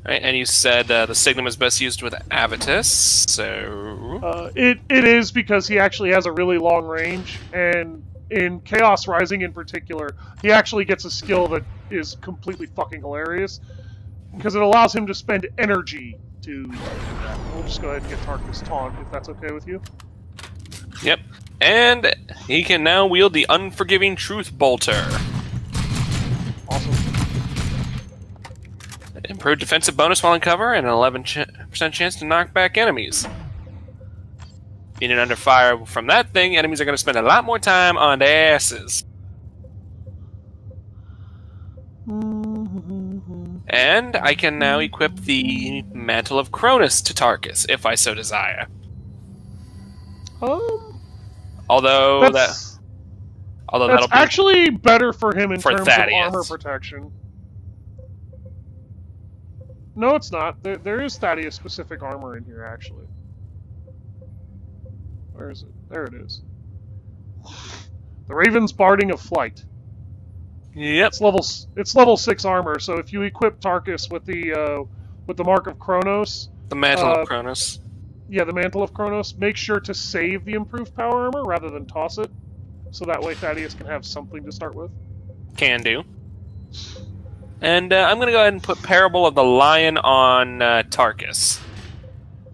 [SPEAKER 2] Right, and you said the Signum is best used with Avitus, so...
[SPEAKER 1] It is because he actually has a really long range, and in Chaos Rising in particular, he actually gets a skill that is completely fucking hilarious, because it allows him to spend energy to... We'll just go ahead and get Tarkus Taunt, if that's okay with you.
[SPEAKER 2] Yep. And he can now wield the Unforgiving Truth Bolter.
[SPEAKER 1] Awesome.
[SPEAKER 2] Improved defensive bonus while in cover, and an 11% chance to knock back enemies. Being under fire from that thing, enemies are going to spend a lot more time on their asses. And I can now equip the Mantle of Cronus to Tarkus, if I so desire. Although
[SPEAKER 1] that's
[SPEAKER 2] that'll be
[SPEAKER 1] actually better for him in
[SPEAKER 2] for
[SPEAKER 1] terms
[SPEAKER 2] Thaddeus.
[SPEAKER 1] of armor protection. No, it's not. There is Thaddeus-specific armor in here, actually. Where is it? There it is. The Raven's Barding of Flight.
[SPEAKER 2] Yep.
[SPEAKER 1] It's level 6 armor, so if you equip Tarkus with the Mark of Kronos...
[SPEAKER 2] The Mantle of Cronus.
[SPEAKER 1] Yeah, the Mantle of Kronos. Make sure to save the improved power armor rather than toss it, so that way Thaddeus can have something to start with.
[SPEAKER 2] Can do. And I'm going to go ahead and put Parable of the Lion on Tarkus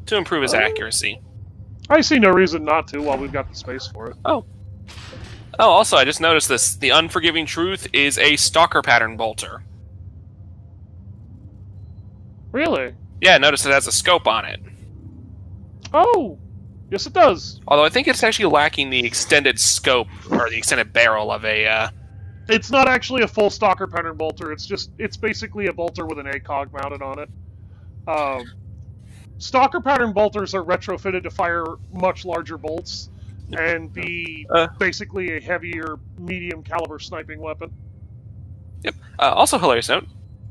[SPEAKER 2] to improve his accuracy.
[SPEAKER 1] I see no reason not to while we've got the space for it.
[SPEAKER 2] Oh, also, I just noticed this. The Unforgiving Truth is a Stalker Pattern Bolter.
[SPEAKER 1] Really?
[SPEAKER 2] Yeah, notice it has a scope on it.
[SPEAKER 1] Oh! Yes, it does.
[SPEAKER 2] Although I think it's actually lacking the extended scope, or the extended barrel of a...
[SPEAKER 1] It's not actually a full Stalker Pattern Bolter, it's basically a bolter with an ACOG mounted on it. Stalker Pattern Bolters are retrofitted to fire much larger bolts, and be basically a heavier, medium caliber sniping weapon.
[SPEAKER 2] Yep. Also, hilarious note,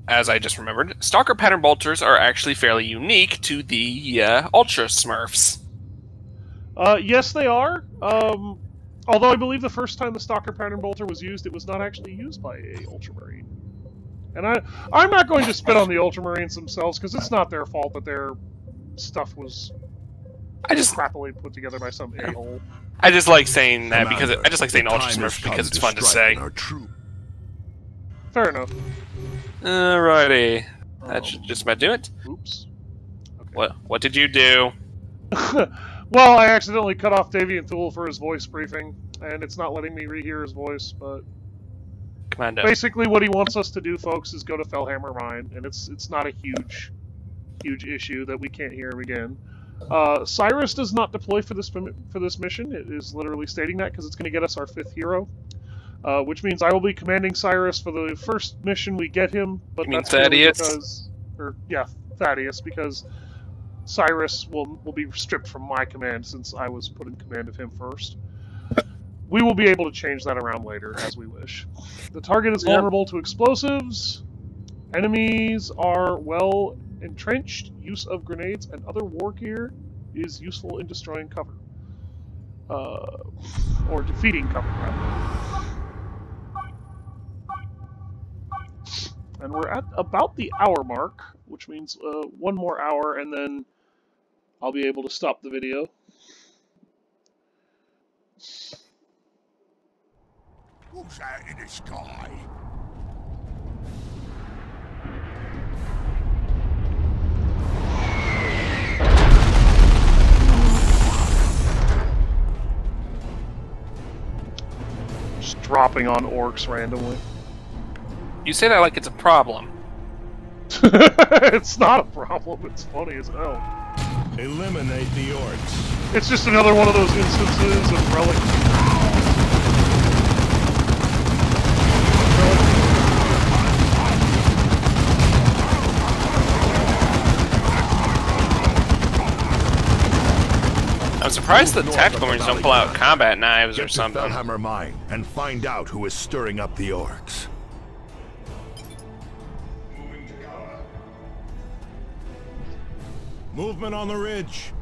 [SPEAKER 2] as I just remembered, Stalker Pattern Bolters are actually fairly unique to the Ultra Smurfs.
[SPEAKER 1] Yes, they are. Although I believe the first time the Stalker Pattern Bolter was used, it was not actually used by a Ultramarine. And I'm not going to spit on the Ultramarines themselves, because it's not their fault that their stuff was crappily put together by some a-hole.
[SPEAKER 2] I just like saying that because I just like saying Ultra Smurf because it's fun to say.
[SPEAKER 1] Fair enough.
[SPEAKER 2] Alrighty. That should just about do it.
[SPEAKER 1] Oops. Okay.
[SPEAKER 2] What did you do?
[SPEAKER 1] Well, I accidentally cut off Davian Thule for his voice briefing, and it's not letting me rehear his voice, but...
[SPEAKER 2] Commando.
[SPEAKER 1] Basically, what he wants us to do, folks, is go to Fellhammer Mine, and it's not a huge issue that we can't hear him again. Cyrus does not deploy for this mission. It is literally stating that because it's going to get us our 5th hero, which means I will be commanding Cyrus for the first mission we get him. But
[SPEAKER 2] you mean
[SPEAKER 1] that's
[SPEAKER 2] Thaddeus?
[SPEAKER 1] Thaddeus, because Cyrus will be stripped from my command since I was put in command of him first. We will be able to change that around later as we wish. The target is vulnerable to explosives. Enemies are well entrenched. Use of grenades and other war gear is useful in destroying cover. Or defeating cover, rather. And we're at about the hour mark, which means one more hour, and then I'll be able to stop the video.
[SPEAKER 4] Who's that in the sky?
[SPEAKER 1] Just dropping on orcs randomly.
[SPEAKER 2] You say that like it's a problem.
[SPEAKER 1] It's not a problem, it's funny as hell.
[SPEAKER 5] Eliminate the orcs.
[SPEAKER 1] It's just another one of those instances of relic.
[SPEAKER 2] I'm surprised the tactical marines don't pull out combat knives or
[SPEAKER 4] Get to
[SPEAKER 2] something.
[SPEAKER 4] Warhammer Mine and find out who is stirring up the orcs.
[SPEAKER 5] Movement on the ridge.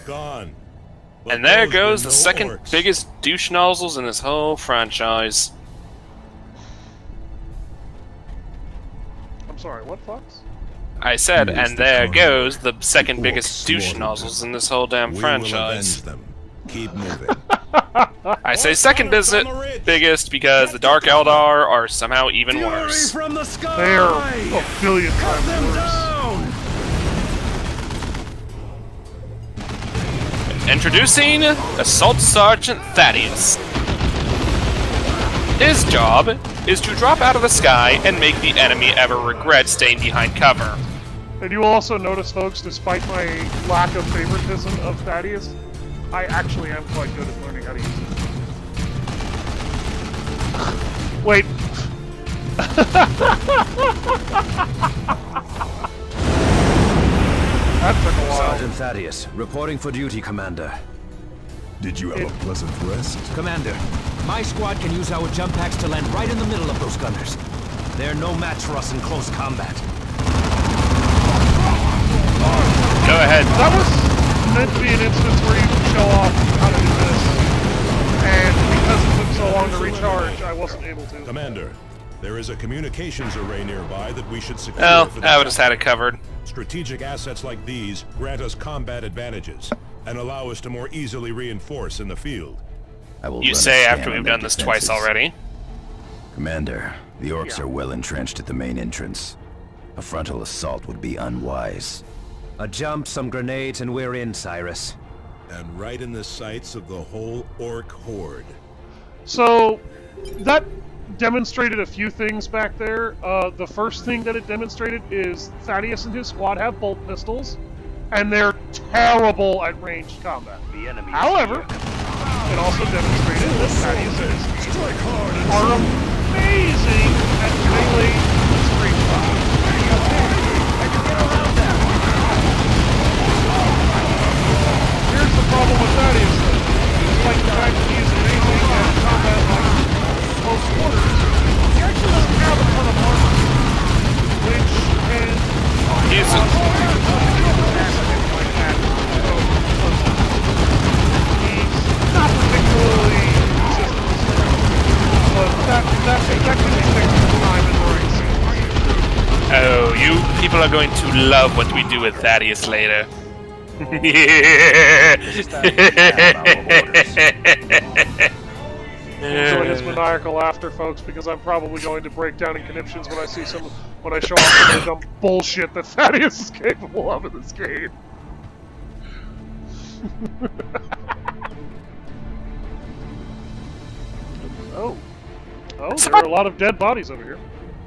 [SPEAKER 5] Gone. But
[SPEAKER 2] And there
[SPEAKER 5] those
[SPEAKER 2] goes
[SPEAKER 5] were
[SPEAKER 2] the
[SPEAKER 5] no
[SPEAKER 2] second
[SPEAKER 5] orcs.
[SPEAKER 2] biggest douche nozzles in this whole franchise.
[SPEAKER 1] I'm sorry, what, Fox?
[SPEAKER 2] I said,
[SPEAKER 7] Here's
[SPEAKER 2] and
[SPEAKER 7] the
[SPEAKER 2] there
[SPEAKER 7] carnage.
[SPEAKER 2] goes the second
[SPEAKER 7] Orcs
[SPEAKER 2] biggest douche
[SPEAKER 7] slaughtered
[SPEAKER 2] nozzles
[SPEAKER 7] them.
[SPEAKER 2] in this whole damn
[SPEAKER 5] We will
[SPEAKER 2] franchise.
[SPEAKER 5] avenge them. Keep moving.
[SPEAKER 2] I say second biggest because the Dark Eldar are somehow even worse.
[SPEAKER 4] from the sky!
[SPEAKER 1] They are a billion times worse.
[SPEAKER 2] Introducing Assault Sergeant Thaddeus. His job is to drop out of the sky and make the enemy ever regret staying behind cover.
[SPEAKER 1] And you will also notice, folks, despite my lack of favoritism of Thaddeus, I actually am quite good at learning how to use it. Wait. That took a while.
[SPEAKER 9] Sergeant Thaddeus, reporting for duty, Commander.
[SPEAKER 7] Did you have a pleasant rest?
[SPEAKER 9] Commander, my squad can use our jump packs to land right in the middle of those gunners. They're no match for us in close combat.
[SPEAKER 2] Go ahead.
[SPEAKER 1] That was meant to be an instance where you can show off how to do this. And because it took so long to recharge, I wasn't able to.
[SPEAKER 5] Commander, there is a communications array nearby that we should secure
[SPEAKER 2] Well,
[SPEAKER 5] for the
[SPEAKER 2] I would have had it covered.
[SPEAKER 5] Strategic assets like these grant us combat advantages and allow us to more easily reinforce in the field.
[SPEAKER 9] I will
[SPEAKER 2] You
[SPEAKER 9] run a
[SPEAKER 2] say
[SPEAKER 9] scan
[SPEAKER 2] after
[SPEAKER 9] on
[SPEAKER 2] we've
[SPEAKER 9] their
[SPEAKER 2] done this twice
[SPEAKER 9] defenses.
[SPEAKER 2] already.
[SPEAKER 9] Commander, the orcs are well entrenched at the main entrance. A frontal assault would be unwise. A jump, some grenades, and we're in, Cyrus.
[SPEAKER 5] And right in the sights of the whole orc horde.
[SPEAKER 1] So, that demonstrated a few things back there. The first thing that it demonstrated is Thaddeus and his squad have bolt pistols, and they're terrible at ranged combat. However, it also demonstrated that Thaddeus and his team are amazing at melee street fighting. Here's the problem with Thaddeus, though. Despite the fact that he is amazing at combat like close quarters, he actually doesn't have a ton of armor, which can
[SPEAKER 2] He's
[SPEAKER 1] cause he's not particularly consistent, but that can be fixed with time and the right.
[SPEAKER 2] Oh, you people are going to love what we do with Thaddeus later.
[SPEAKER 1] Enjoy his maniacal laughter, folks, because I'm probably going to break down in conniptions when I see when I show off some of the dumb bullshit that Thaddeus is capable of in this game. Oh, there are a lot of dead bodies over here.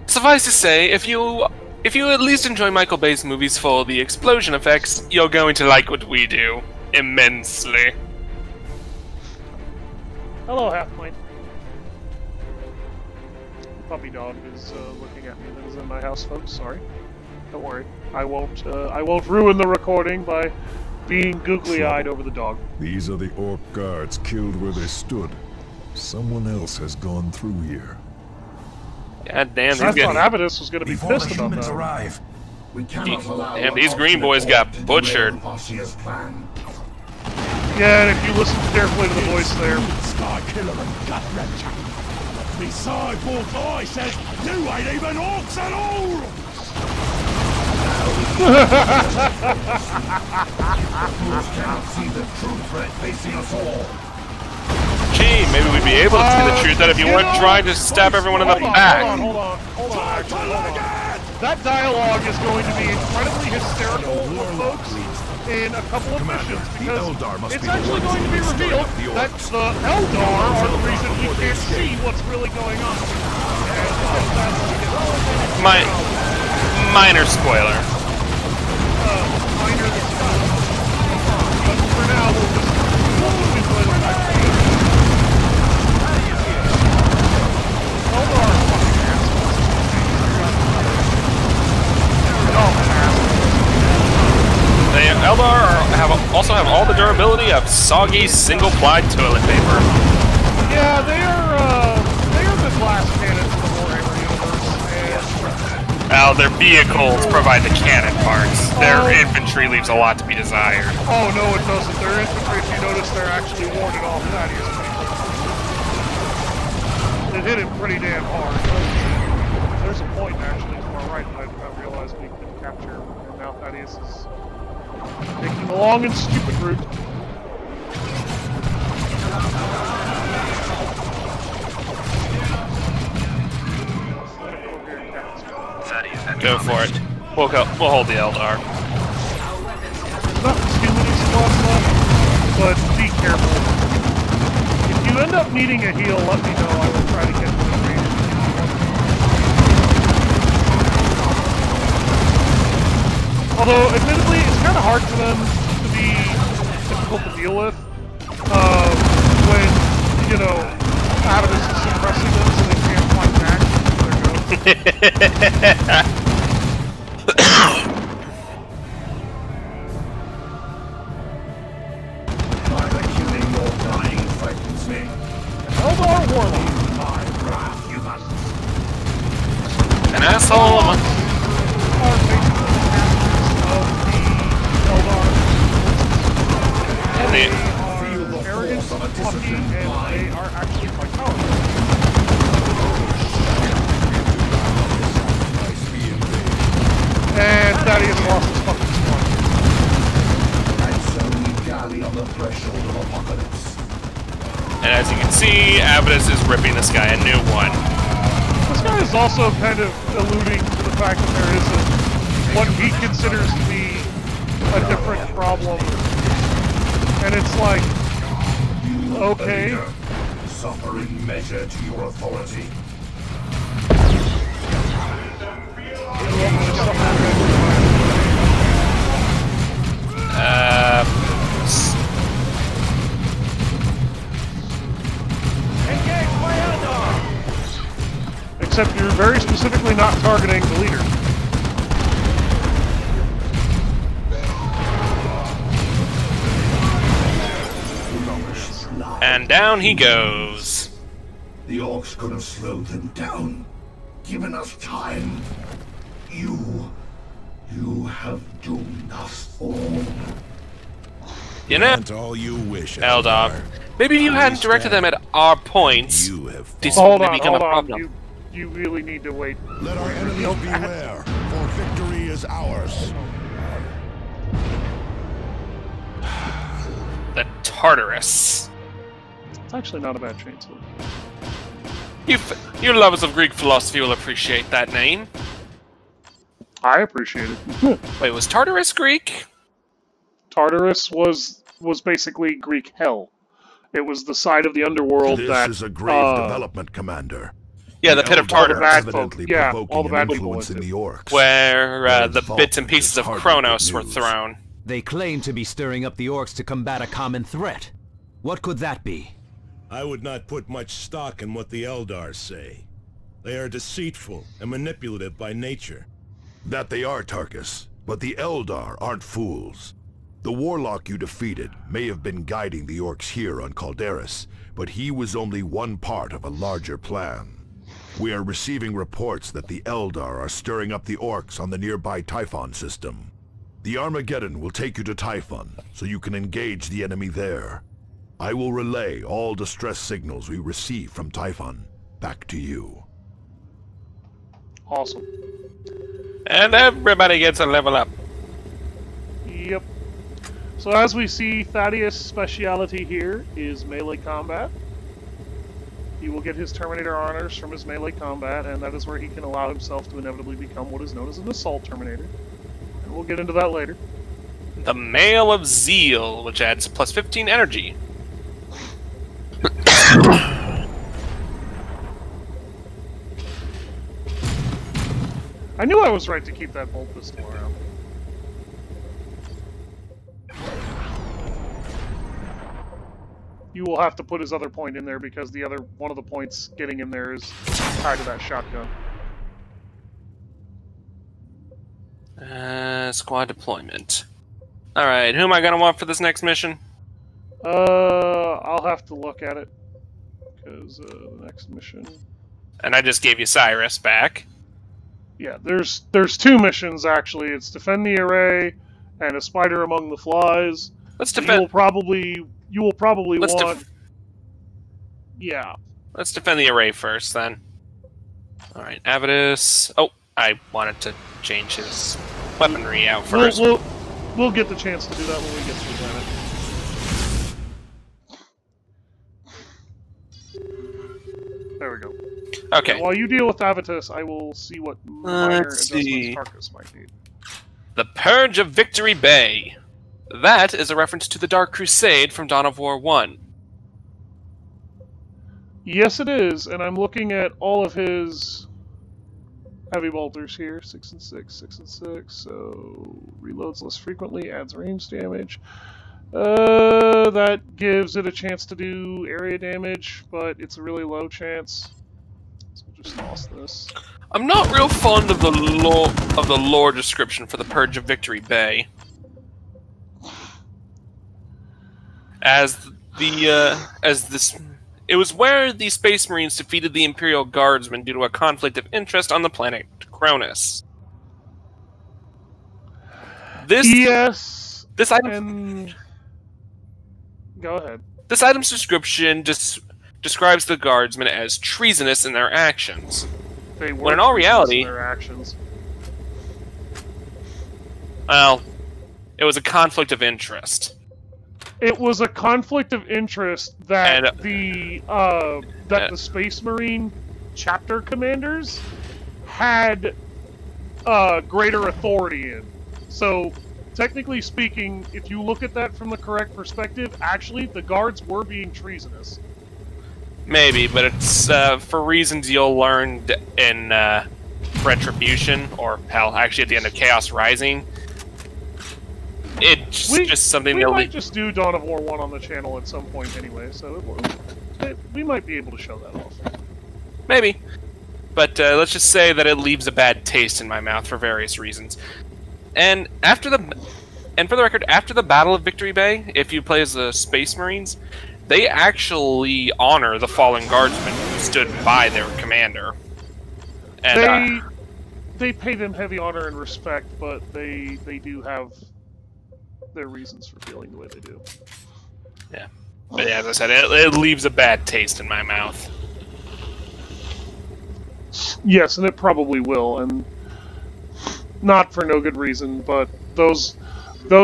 [SPEAKER 2] Suffice to say, if you at least enjoy Michael Bay's movies for the explosion effects, you're going to like what we do immensely.
[SPEAKER 1] Hello, Half-Pint. Puppy dog is looking at me. That is in my house, folks. Sorry. Don't worry. I won't ruin the recording by being googly-eyed over the dog.
[SPEAKER 7] These are the orc guards killed where they stood. Someone else has gone through here.
[SPEAKER 2] God damn,
[SPEAKER 1] I
[SPEAKER 2] these
[SPEAKER 1] thought
[SPEAKER 2] guys,
[SPEAKER 1] Avitus was going to be
[SPEAKER 8] Before the
[SPEAKER 1] pissed about
[SPEAKER 8] humans
[SPEAKER 1] that.
[SPEAKER 8] arrive, we cannot allow
[SPEAKER 2] damn,
[SPEAKER 8] our
[SPEAKER 2] these green boys
[SPEAKER 8] ultimate
[SPEAKER 2] got
[SPEAKER 8] orc to
[SPEAKER 2] butchered.
[SPEAKER 8] derail Ossea's plan.
[SPEAKER 1] Yeah, and if you listen carefully to the voice there,
[SPEAKER 4] Sky killer and gut wrencher. Me cyborg eye says you ain't even orcs at all!
[SPEAKER 8] Fools cannot see the true threat facing us all.
[SPEAKER 2] Gee, maybe we'd be able to see the truth that if you weren't trying to stab everyone in the back.
[SPEAKER 1] Hold on. That dialogue is going to be incredibly hysterical for folks in a couple of missions, because it's actually going to be revealed that the Eldar are the reason we can't see what's really going on.
[SPEAKER 2] Minor spoiler.
[SPEAKER 1] Minor discuss. But for now, we'll just enjoy the fact that Eldar are fucking assholes. They're all assholes.
[SPEAKER 2] The Eldar are have all the durability of soggy, single-ply toilet paper.
[SPEAKER 1] Yeah, they are the glass cannons of the Warhammer universe, and...
[SPEAKER 2] Well, their vehicles provide the cannon parts. Their infantry leaves a lot to be desired.
[SPEAKER 1] Oh, no, it doesn't. Their infantry, if you notice, they're actually warded off Thaddeus. It hit him pretty damn hard. There's a point, actually, to our right that I realized we could capture, and now Thaddeus is taking the long and stupid route.
[SPEAKER 2] Go for it. We'll hold the Eldar.
[SPEAKER 1] Not too many squads left, but be careful. If you end up needing a heal, let me know. I will try to get one for you. Although, admittedly, it's kind of hard for them to be difficult to deal with when, you know, Adams is suppressing them so they can't fight back. There goes. Eldar Warlock.
[SPEAKER 2] An asshole.
[SPEAKER 1] Are basically the characters of the Eldar. And they are arrogant, plucky, and they are actually quite powerful. And Thaddeus lost his fucking squad.
[SPEAKER 8] And so we dally on the threshold of apocalypse.
[SPEAKER 2] And as you can see, Avidus is ripping this guy a new one.
[SPEAKER 1] This guy is also kind of alluding to the fact that there is what he considers to be a different problem. And it's like, okay.
[SPEAKER 8] Suffering measure to your authority.
[SPEAKER 1] Except you're very specifically not targeting the leader.
[SPEAKER 2] And down he goes.
[SPEAKER 8] The orcs could have slowed them down, given us time. You have doomed us all.
[SPEAKER 2] You know,
[SPEAKER 5] all you wish,
[SPEAKER 2] Eldar. Maybe if you hadn't directed them at our points, this
[SPEAKER 1] hold
[SPEAKER 2] would
[SPEAKER 1] on,
[SPEAKER 2] become a
[SPEAKER 1] hold
[SPEAKER 2] problem.
[SPEAKER 1] on. You really need to wait.
[SPEAKER 5] Let our enemies beware, for victory is ours.
[SPEAKER 2] The Tartarus.
[SPEAKER 1] It's actually not a bad chainsaw.
[SPEAKER 2] You lovers of Greek philosophy will appreciate that name.
[SPEAKER 1] I appreciate it.
[SPEAKER 2] Wait, was Tartarus Greek?
[SPEAKER 1] Tartarus was basically Greek hell. It was the side of the underworld that...
[SPEAKER 4] This is a grave development, Commander.
[SPEAKER 2] Yeah, the pit of Tartarus.
[SPEAKER 1] Yeah, all the bad people
[SPEAKER 4] in the orcs.
[SPEAKER 2] Where the bits and pieces of Kronos were thrown.
[SPEAKER 9] They claim to be stirring up the orcs to combat a common threat. What could that be?
[SPEAKER 5] I would not put much stock in what the Eldar say. They are deceitful and manipulative by nature.
[SPEAKER 4] That they are, Tarkus, but the Eldar aren't fools. The warlock you defeated may have been guiding the orcs here on Calderis, but he was only one part of a larger plan. We are receiving reports that the Eldar are stirring up the orcs on the nearby Typhon system. The Armageddon will take you to Typhon, so you can engage the enemy there. I will relay all distress signals we receive from Typhon back to you.
[SPEAKER 1] Awesome.
[SPEAKER 2] And everybody gets a level up.
[SPEAKER 1] Yep. So as we see, Thaddeus' speciality here is melee combat. He will get his Terminator honors from his melee combat, and that is where he can allow himself to inevitably become what is known as an Assault Terminator. And we'll get into that later.
[SPEAKER 2] The Mail of Zeal, which adds plus 15 energy.
[SPEAKER 1] I knew I was right to keep that bolt pistol around. You will have to put his other point in there because the other one of the points getting in there is tied to that shotgun.
[SPEAKER 2] Squad deployment. Alright, who am I gonna want for this next mission?
[SPEAKER 1] I'll have to look at it. Because, the next mission...
[SPEAKER 2] And I just gave you Cyrus back.
[SPEAKER 1] Yeah, there's 2 missions, actually. It's Defend the Array and A Spider Among the Flies.
[SPEAKER 2] Let's defend...
[SPEAKER 1] You will probably want... Yeah.
[SPEAKER 2] Let's defend the array first, then. Alright, Avidus... Oh, I wanted to change his weaponry out first.
[SPEAKER 1] We'll get the chance to do that when we get to the planet. There we go.
[SPEAKER 2] Okay.
[SPEAKER 1] And while you deal with Avitus, I will see what minor adjustments Tarkus might need.
[SPEAKER 2] The Purge of Victory Bay. That is a reference to the Dark Crusade from Dawn of War 1.
[SPEAKER 1] Yes, it is, and I'm looking at all of his heavy bolters here. 6 and 6, 6 and 6, so reloads less frequently, adds range damage. That gives it a chance to do area damage, but it's a really low chance. So we'll just toss this.
[SPEAKER 2] I'm not real fond of the lore description for the Purge of Victory Bay. It was where the Space Marines defeated the Imperial Guardsmen due to a conflict of interest on the planet Cronus. This item.
[SPEAKER 1] Go ahead.
[SPEAKER 2] This item's description describes the Guardsmen as treasonous in their actions. When in all reality,
[SPEAKER 1] their actions.
[SPEAKER 2] Well, it was a conflict of interest.
[SPEAKER 1] It was a conflict of interest that the Space Marine chapter commanders had greater authority in. So, technically speaking, if you look at that from the correct perspective, actually, the guards were being treasonous.
[SPEAKER 2] Maybe, but it's for reasons you'll learn in Retribution, or hell, actually at the end of Chaos Rising. It's just something
[SPEAKER 1] we might just do Dawn of War 1 on the channel at some point anyway, so we might be able to show that off.
[SPEAKER 2] Maybe. But let's just say that it leaves a bad taste in my mouth for various reasons. And for the record, after the Battle of Victory Bay, if you play as the Space Marines, they actually honor the fallen guardsmen who stood by their commander. And
[SPEAKER 1] they pay them heavy honor and respect, but they do have their reasons for feeling the way they do.
[SPEAKER 2] Yeah. But yeah, as I said, it leaves a bad taste in my mouth.
[SPEAKER 1] Yes, and it probably will, and not for no good reason, but those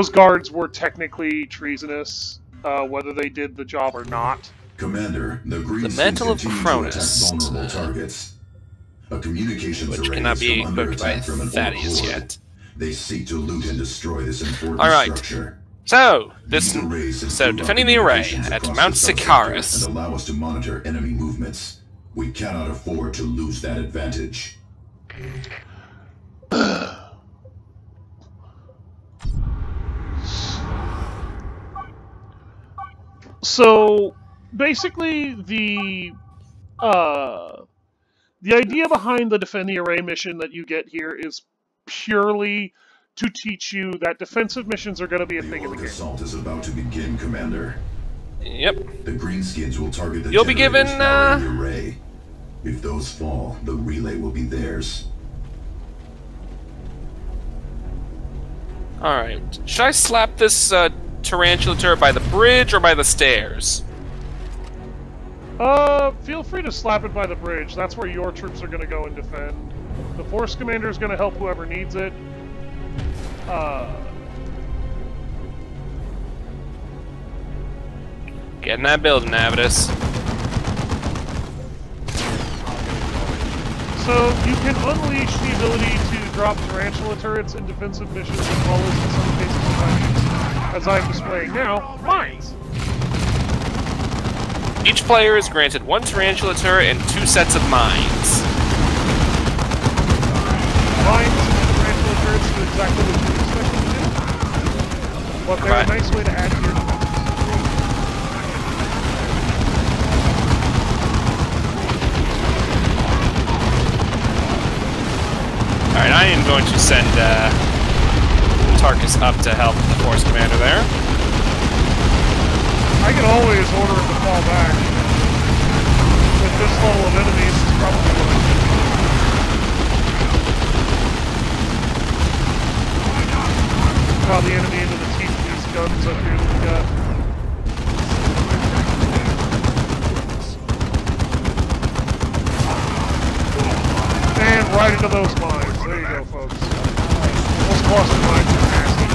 [SPEAKER 1] guards were technically treasonous, whether they did the job or not.
[SPEAKER 10] Commander, the Greens
[SPEAKER 2] Mantle of
[SPEAKER 10] Cronus, vulnerable targets. A communications
[SPEAKER 2] which
[SPEAKER 10] array
[SPEAKER 2] cannot be
[SPEAKER 10] has come under
[SPEAKER 2] equipped by
[SPEAKER 10] attack from an
[SPEAKER 2] Thaddeus
[SPEAKER 10] orc
[SPEAKER 2] yet.
[SPEAKER 10] They seek to loot and destroy this important structure.
[SPEAKER 2] So defending the array at Mount Sikaris.
[SPEAKER 10] And allow us to monitor enemy movements. We cannot afford to lose that advantage.
[SPEAKER 1] So basically, the idea behind the Defend the Array mission that you get here is purely to teach you that defensive missions are going to be a thing in the game.
[SPEAKER 10] The assault is about to begin, Commander.
[SPEAKER 2] Yep.
[SPEAKER 10] The Greenskins will target the
[SPEAKER 2] You'll be given
[SPEAKER 10] the array. If those fall, the relay will be theirs.
[SPEAKER 2] Alright. Should I slap this tarantula turret by the bridge or by the stairs?
[SPEAKER 1] Feel free to slap it by the bridge. That's where your troops are going to go and defend. The Force Commander is going to help whoever needs it.
[SPEAKER 2] Get in that building, Avidus.
[SPEAKER 1] So, you can unleash the ability to drop tarantula turrets in defensive missions as well as, in some cases, as I'm displaying now, mines!
[SPEAKER 2] Each player is granted 1 tarantula turret and 2 sets of mines.
[SPEAKER 1] Mines and tarantula turrets do exactly what you expect them to do, but they're a nice way to add to your defense.
[SPEAKER 2] Alright, I am going to send Tarkus up to help the Force Commander there.
[SPEAKER 1] I can always order him to fall back. With this level of enemies, it's probably going to... Draw the enemy into the teeth of these guns up here that we got. And right into those mines. There you go, folks. Those cluster mines are nasty.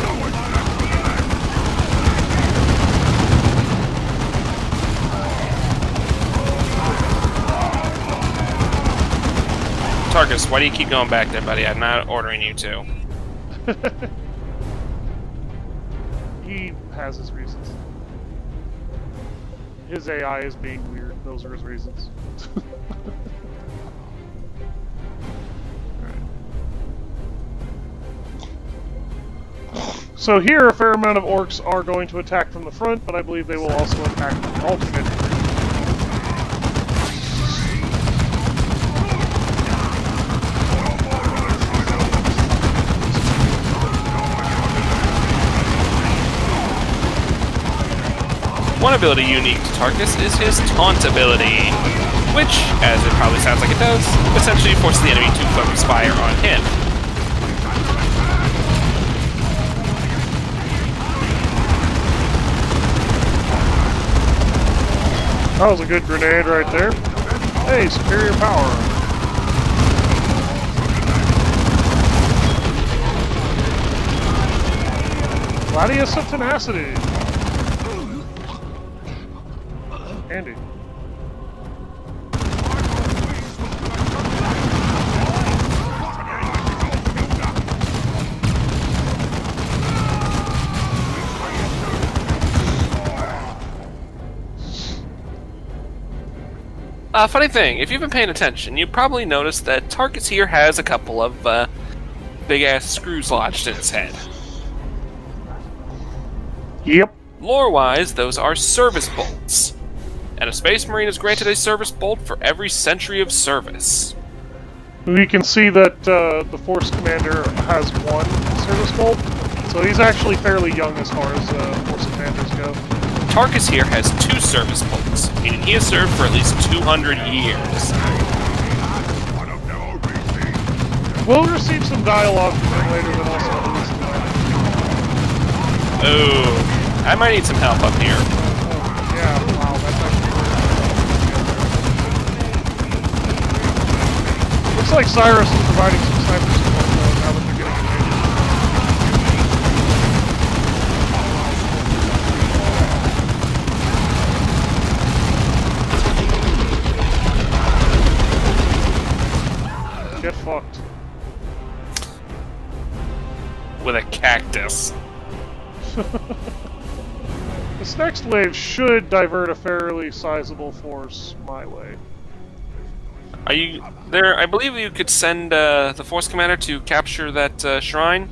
[SPEAKER 2] Tarkus, why do you keep going back there, buddy? I'm not ordering you to.
[SPEAKER 1] He has his reasons. His AI is being weird. Those are his reasons. So here, a fair amount of orcs are going to attack from the front, but I believe they will also attack from the alternate.
[SPEAKER 2] One ability unique to Tarkus is his taunt ability, which, as it probably sounds like it does, essentially forces the enemy to focus fire on him.
[SPEAKER 1] That was a good grenade right there. Hey, superior power. Gladius of Tenacity. Handy.
[SPEAKER 2] Funny thing, if you've been paying attention, you probably noticed that Tarkus here has a couple of big-ass screws lodged in his head.
[SPEAKER 1] Yep.
[SPEAKER 2] Lore-wise, those are service bolts. And a Space Marine is granted a service bolt for every century of service.
[SPEAKER 1] We can see that the Force Commander has one service bolt, so he's actually fairly young as far as Force Commanders go.
[SPEAKER 2] Tarkus here has 2 service bolts, meaning he has served for at least 200 years.
[SPEAKER 1] We'll receive some dialogue from him later that also alludes to that.
[SPEAKER 2] Oh, I might need some help up here.
[SPEAKER 1] Oh, yeah, wow, that's actually... Looks like Cyrus is providing some sniper support though, now that they're getting engaged. Get fucked.
[SPEAKER 2] With a cactus.
[SPEAKER 1] This next wave should divert a fairly sizable force my way.
[SPEAKER 2] Are you there? I believe you could send the Force Commander to capture that shrine.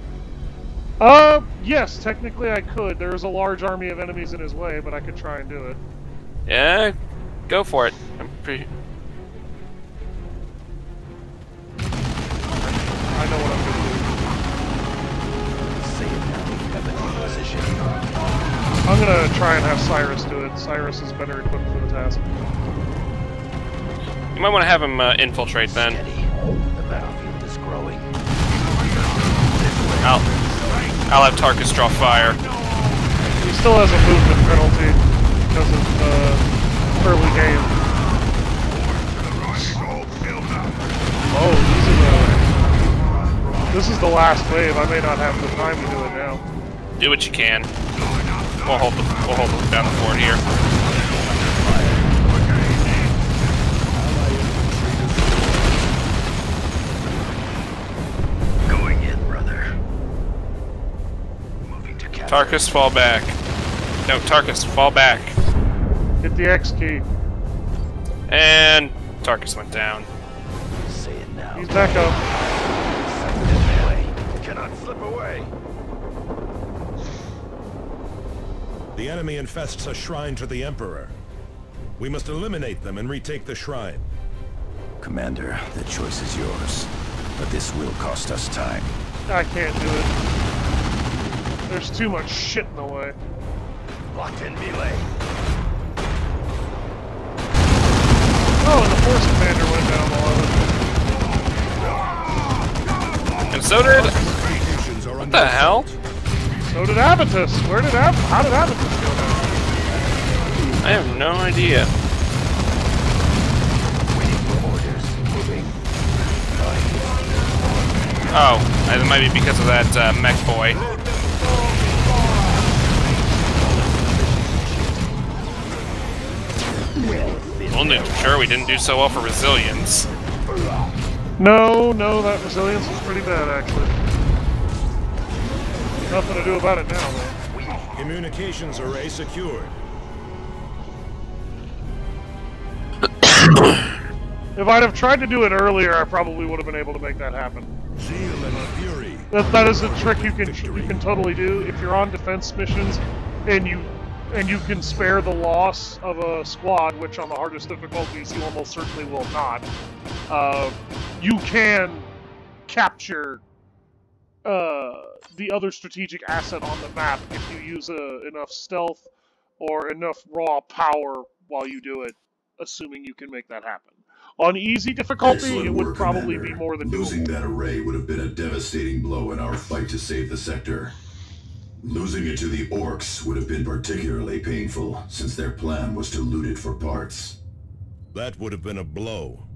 [SPEAKER 1] Yes, technically I could. There is a large army of enemies in his way, but I could try and do it.
[SPEAKER 2] Yeah, go for it. I'm pretty...
[SPEAKER 1] I know what I'm gonna do. I'm gonna try and have Cyrus do it. Cyrus is better equipped for the task.
[SPEAKER 2] You might want to have him infiltrate then.
[SPEAKER 6] The battlefield is growing.
[SPEAKER 2] I'll have Tarkus draw fire.
[SPEAKER 1] He still has a movement penalty because of early game. Oh, this is the last wave. I may not have the time to do it now.
[SPEAKER 2] Do what you can. We'll hold down the fort here.
[SPEAKER 6] Going in, brother. Moving to capture.
[SPEAKER 2] Tarkus, fall back. No, Tarkus, fall back.
[SPEAKER 1] Hit the X key.
[SPEAKER 2] And Tarkus went down.
[SPEAKER 6] Say it now.
[SPEAKER 1] He's back up.
[SPEAKER 4] Cannot slip away.
[SPEAKER 5] The enemy infests a shrine to the Emperor. We must eliminate them and retake the shrine.
[SPEAKER 9] Commander, the choice is yours. But this will cost us time.
[SPEAKER 1] I can't do it. There's too much shit in the way.
[SPEAKER 4] Locked in melee.
[SPEAKER 1] Oh, and the Force Commander went down below.
[SPEAKER 2] And so did... What the hell?
[SPEAKER 1] So did Avitus. How did Avitus go down?
[SPEAKER 2] I have no idea. Oh, it might be because of that mech boy. Only I'm sure we didn't do so well for resilience.
[SPEAKER 1] No, that resilience was pretty bad, actually. Nothing to do about it now, though.
[SPEAKER 5] Communications array secured.
[SPEAKER 1] If I'd have tried to do it earlier, I probably would have been able to make that happen.
[SPEAKER 5] Zeal and fury.
[SPEAKER 1] That is a trick you can totally do if you're on defense missions, and you can spare the loss of a squad, which on the hardest difficulties you almost certainly will not. You can capture the other strategic asset on the map if you use enough stealth or enough raw power while you do it, assuming you can make that happen. On easy difficulty,
[SPEAKER 10] Excellent
[SPEAKER 1] it would
[SPEAKER 10] work,
[SPEAKER 1] probably
[SPEAKER 10] Commander.
[SPEAKER 1] be more than
[SPEAKER 10] Losing
[SPEAKER 1] doable.
[SPEAKER 10] that array would have been a devastating blow in our fight to save the sector. Losing it to the orcs would have been particularly painful, since their plan was to loot it for parts.
[SPEAKER 5] That would have been a blow.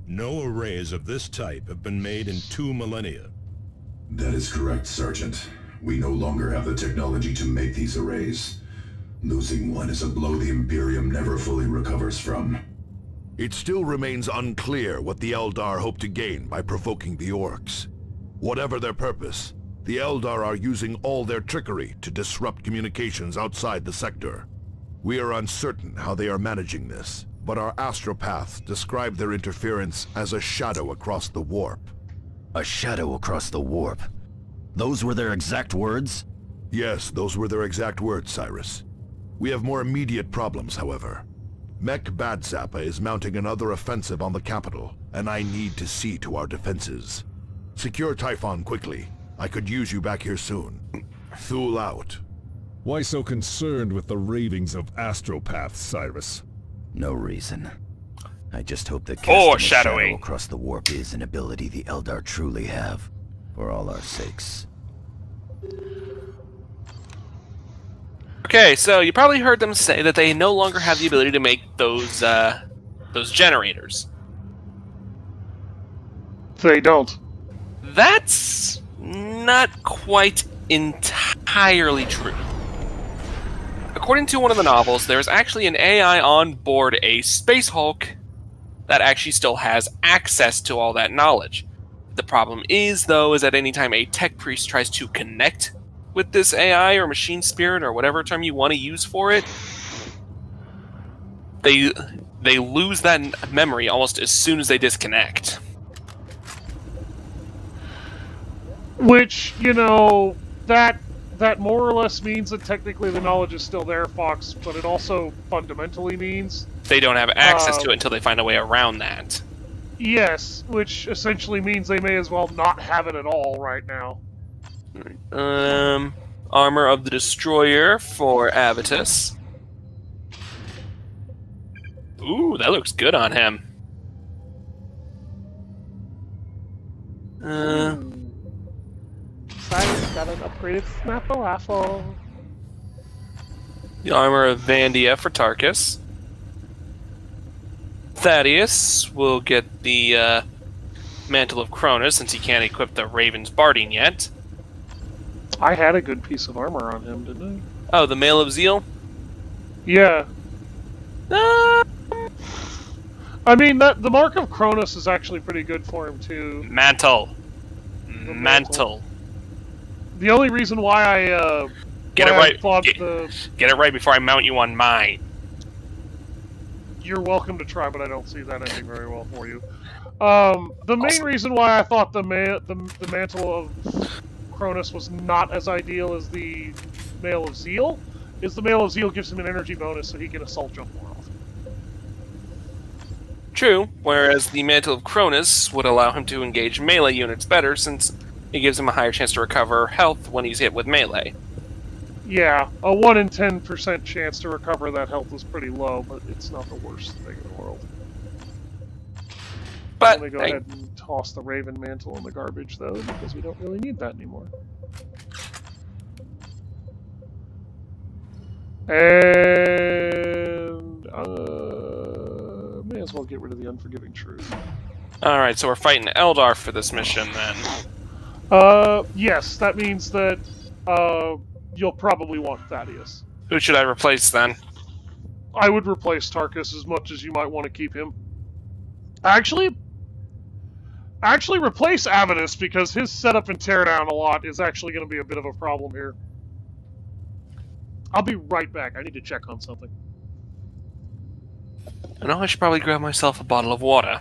[SPEAKER 5] No arrays of this type have been made in 2 millennia.
[SPEAKER 10] That is correct, Sergeant. We no longer have the technology to make these arrays. Losing one is a blow the Imperium never fully recovers from.
[SPEAKER 4] It still remains unclear what the Eldar hope to gain by provoking the orcs. Whatever their purpose, the Eldar are using all their trickery to disrupt communications outside the sector. We are uncertain how they are managing this, but our astropaths describe their interference as a shadow across the warp.
[SPEAKER 9] A shadow across the warp? Those were their exact words?
[SPEAKER 4] Yes, those were their exact words, Cyrus. We have more immediate problems, however. Mech Badzappa is mounting another offensive on the capital, and I need to see to our defenses. Secure Typhon quickly. I could use you back here soon. Thule out.
[SPEAKER 7] Why so concerned with the ravings of astropaths, Cyrus?
[SPEAKER 9] No reason. I just hope that casting a shadow
[SPEAKER 2] Foreshadowing.
[SPEAKER 9] across the warp is an ability the Eldar truly have, for all our sakes.
[SPEAKER 2] Okay, so you probably heard them say that they no longer have the ability to make those generators.
[SPEAKER 1] They don't.
[SPEAKER 2] That's not quite entirely true. According to one of the novels, there's actually an AI on board a Space Hulk that actually still has access to all that knowledge. The problem is, though, is that anytime a tech priest tries to connect with this AI or machine spirit or whatever term you want to use for it, they lose that memory almost as soon as they disconnect.
[SPEAKER 1] Which, you know, that more or less means that technically the knowledge is still there, Fox, but it also fundamentally means
[SPEAKER 2] They don't have access to it until they find a way around that.
[SPEAKER 1] yes, which essentially means they may as well not have it at all right now.
[SPEAKER 2] Armor of the Destroyer for Avitus. Ooh, that looks good on him.
[SPEAKER 1] Cyrus got an upgraded snapper rifle.
[SPEAKER 2] The Armor of Vandia for Tarkus. Thaddeus will get the Mantle of Cronus since he can't equip the Raven's Barding yet.
[SPEAKER 1] I had a good piece of armor on him, didn't
[SPEAKER 2] Oh, the Mail of Zeal?
[SPEAKER 1] I? Yeah. I mean, the Mark of Cronus is actually pretty good for him, too.
[SPEAKER 2] Mantle.
[SPEAKER 1] The
[SPEAKER 2] Mantle.
[SPEAKER 1] The only reason why I,
[SPEAKER 2] Get it
[SPEAKER 1] why I
[SPEAKER 2] right.
[SPEAKER 1] thought
[SPEAKER 2] Get it right before I mount you on mine.
[SPEAKER 1] You're welcome to try, but I don't see that ending very well for you. The main reason why I thought the Mantle of Cronus was not as ideal as the Mail of Zeal is the Mail of Zeal gives him an energy bonus so he can assault jump more often.
[SPEAKER 2] True, whereas the Mantle of Cronus would allow him to engage melee units better since it gives him a higher chance to recover health when he's hit with melee.
[SPEAKER 1] Yeah, a 1 in 10% chance to recover that health is pretty low, but it's not the worst thing in the world.
[SPEAKER 2] But
[SPEAKER 1] I'm gonna go ahead and toss the Raven Mantle in the garbage, though, because we don't really need that anymore. And may as well get rid of the Unforgiving Truth.
[SPEAKER 2] Alright, so we're fighting Eldar for this mission, then.
[SPEAKER 1] Yes, that means that, you'll probably want Thaddeus.
[SPEAKER 2] Who should I replace, then?
[SPEAKER 1] I would replace Tarkus as much as you might want to keep him. Actually replace Avinus, because his setup and teardown a lot is actually going to be a bit of a problem here. I'll be right back. I need to check on something.
[SPEAKER 2] I know I should probably grab myself a bottle of water.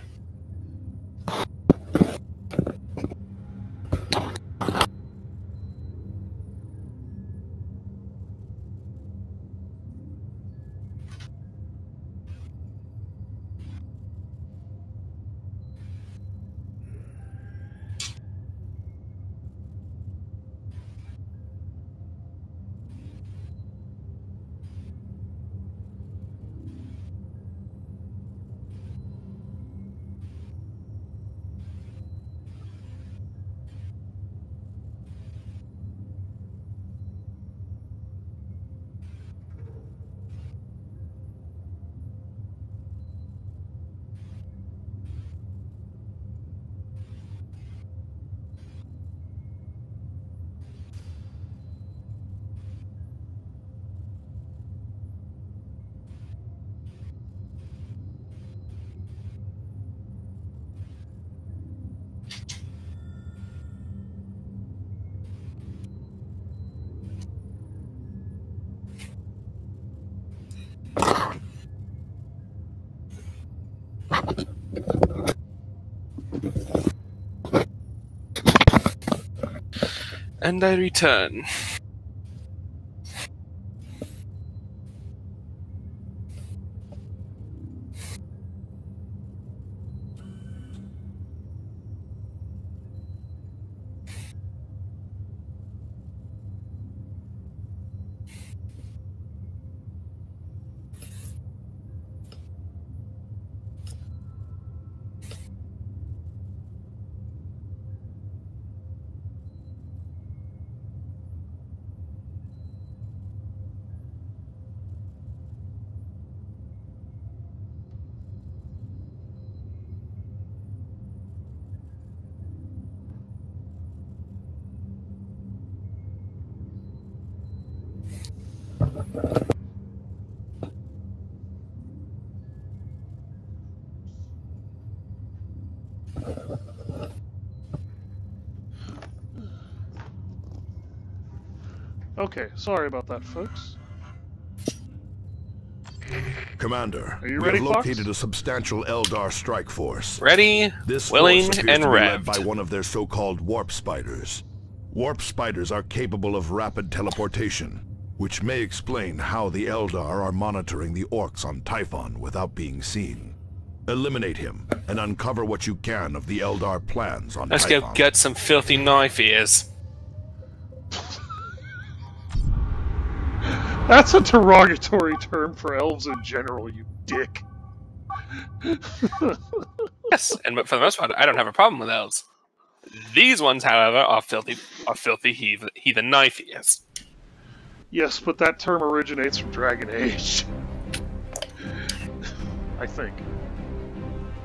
[SPEAKER 2] And I return.
[SPEAKER 1] Okay, sorry about that, folks.
[SPEAKER 4] Commander,
[SPEAKER 1] are you
[SPEAKER 4] we
[SPEAKER 1] ready,
[SPEAKER 4] have
[SPEAKER 1] Fox?
[SPEAKER 4] located a substantial Eldar strike force.
[SPEAKER 2] Ready,
[SPEAKER 4] this
[SPEAKER 2] willing,
[SPEAKER 4] force appears
[SPEAKER 2] and
[SPEAKER 4] to be led
[SPEAKER 2] revved.
[SPEAKER 4] by one of their so-called warp spiders. Warp spiders are capable of rapid teleportation, which may explain how the Eldar are monitoring the orcs on Typhon without being seen. Eliminate him, and uncover what you can of the Eldar plans on
[SPEAKER 2] Let's
[SPEAKER 4] Typhon.
[SPEAKER 2] go get some filthy knife ears.
[SPEAKER 1] That's a derogatory term for elves in general, you dick.
[SPEAKER 2] Yes, and for the most part, I don't have a problem with elves. These ones, however, are filthy heathen knife ears.
[SPEAKER 1] Yes, but that term originates from Dragon Age. I think.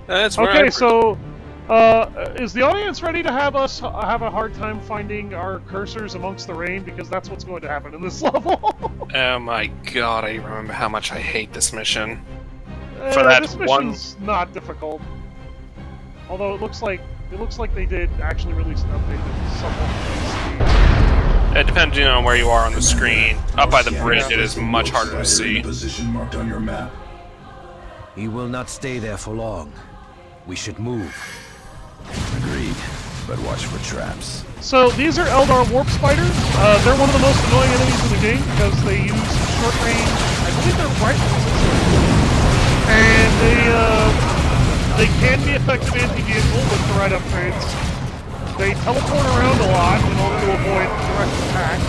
[SPEAKER 2] That's where
[SPEAKER 1] okay, so is the audience ready to have us have a hard time finding our cursors amongst the rain? Because that's what's going to happen in this level.
[SPEAKER 2] Oh my god, I remember how much I hate this mission. For that
[SPEAKER 1] this
[SPEAKER 2] one,
[SPEAKER 1] mission's not difficult. Although it looks like they did actually release an update that's somewhat.
[SPEAKER 2] Depending on where you are on the screen, up by the bridge, it is much harder to see.
[SPEAKER 10] Position marked on your map.
[SPEAKER 9] He will not stay there for long. We should move. Agreed, but watch for traps.
[SPEAKER 1] So these are Eldar warp spiders. They're one of the most annoying enemies in the game because they use short range. I believe they're rifles, and they can be effective anti-vehicle with the right upgrades. They teleport around a lot in order to avoid direct attacks.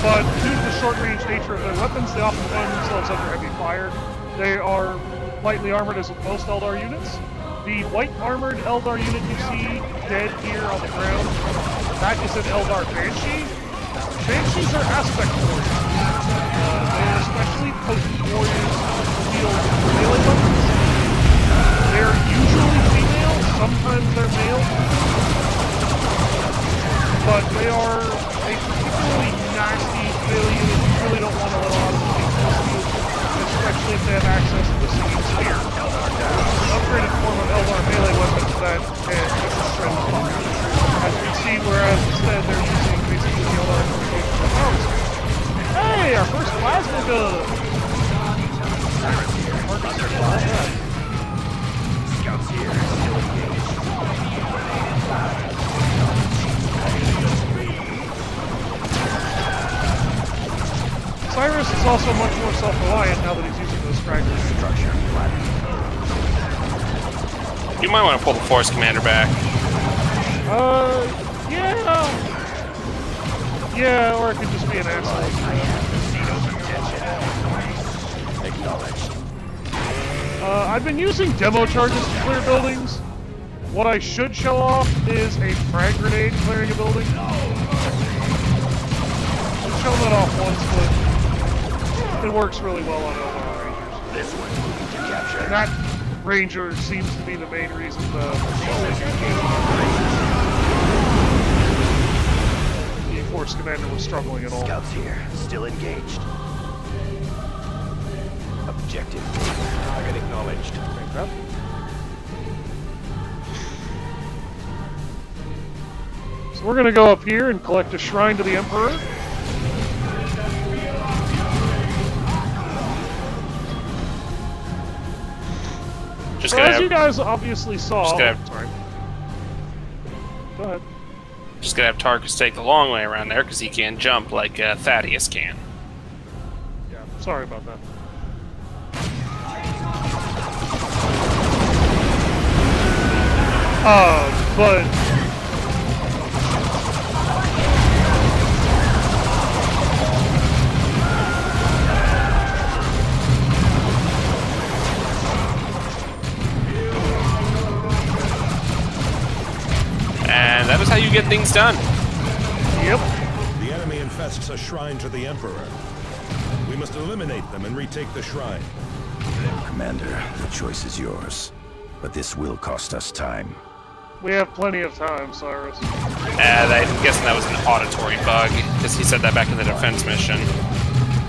[SPEAKER 1] but due to the short-range nature of their weapons, they often find themselves under heavy fire. They are lightly armored as with most Eldar units. The white armored Eldar unit you see dead here on the ground, that is an Eldar Banshee. Banshees are aspect warriors. They are especially potent warriors who wield melee weapons. They're usually female, sometimes they're male. But they are a particularly nasty melee unit you really don't want to let a lot of them get close to you, especially if they have access to the singing spear. An upgraded form of Eldar melee weapons that can shred fire. As you can see, whereas instead they're using basically the Eldar interpretation of powers. Hey, our first plasma gun!
[SPEAKER 6] Scouts here, still engaged.
[SPEAKER 1] Cyrus is also much more self-reliant now that he's using those stragglers.
[SPEAKER 6] Structure
[SPEAKER 2] You might want to pull the Force Commander back.
[SPEAKER 1] Yeah! Yeah, or it could just be an asshole.
[SPEAKER 6] acknowledged.
[SPEAKER 1] I've been using demo charges to clear buildings. What I should show off is a frag grenade clearing a building. I've shown that off once, but it works really well on Eldar Rangers.
[SPEAKER 6] This one moving to capture.
[SPEAKER 1] And that Ranger seems to be the main reason the Force Commander was struggling at all.
[SPEAKER 6] Scouts here, still engaged. Objective target acknowledged.
[SPEAKER 1] Yep. So we're gonna go up here and collect a shrine to the Emperor. So as you guys obviously saw, sorry. Go ahead.
[SPEAKER 2] Just gonna have Tarkus take the long way around there because he can't jump like Thaddeus can.
[SPEAKER 1] Yeah, sorry about that. But
[SPEAKER 2] and that is how you get things done.
[SPEAKER 1] Yep.
[SPEAKER 5] The enemy infests a shrine to the Emperor. We must eliminate them and retake the shrine.
[SPEAKER 9] Commander, the choice is yours. But this will cost us time.
[SPEAKER 1] We have plenty of time, Cyrus.
[SPEAKER 2] I'm guessing that was an auditory bug, because he said that back in the defense mission.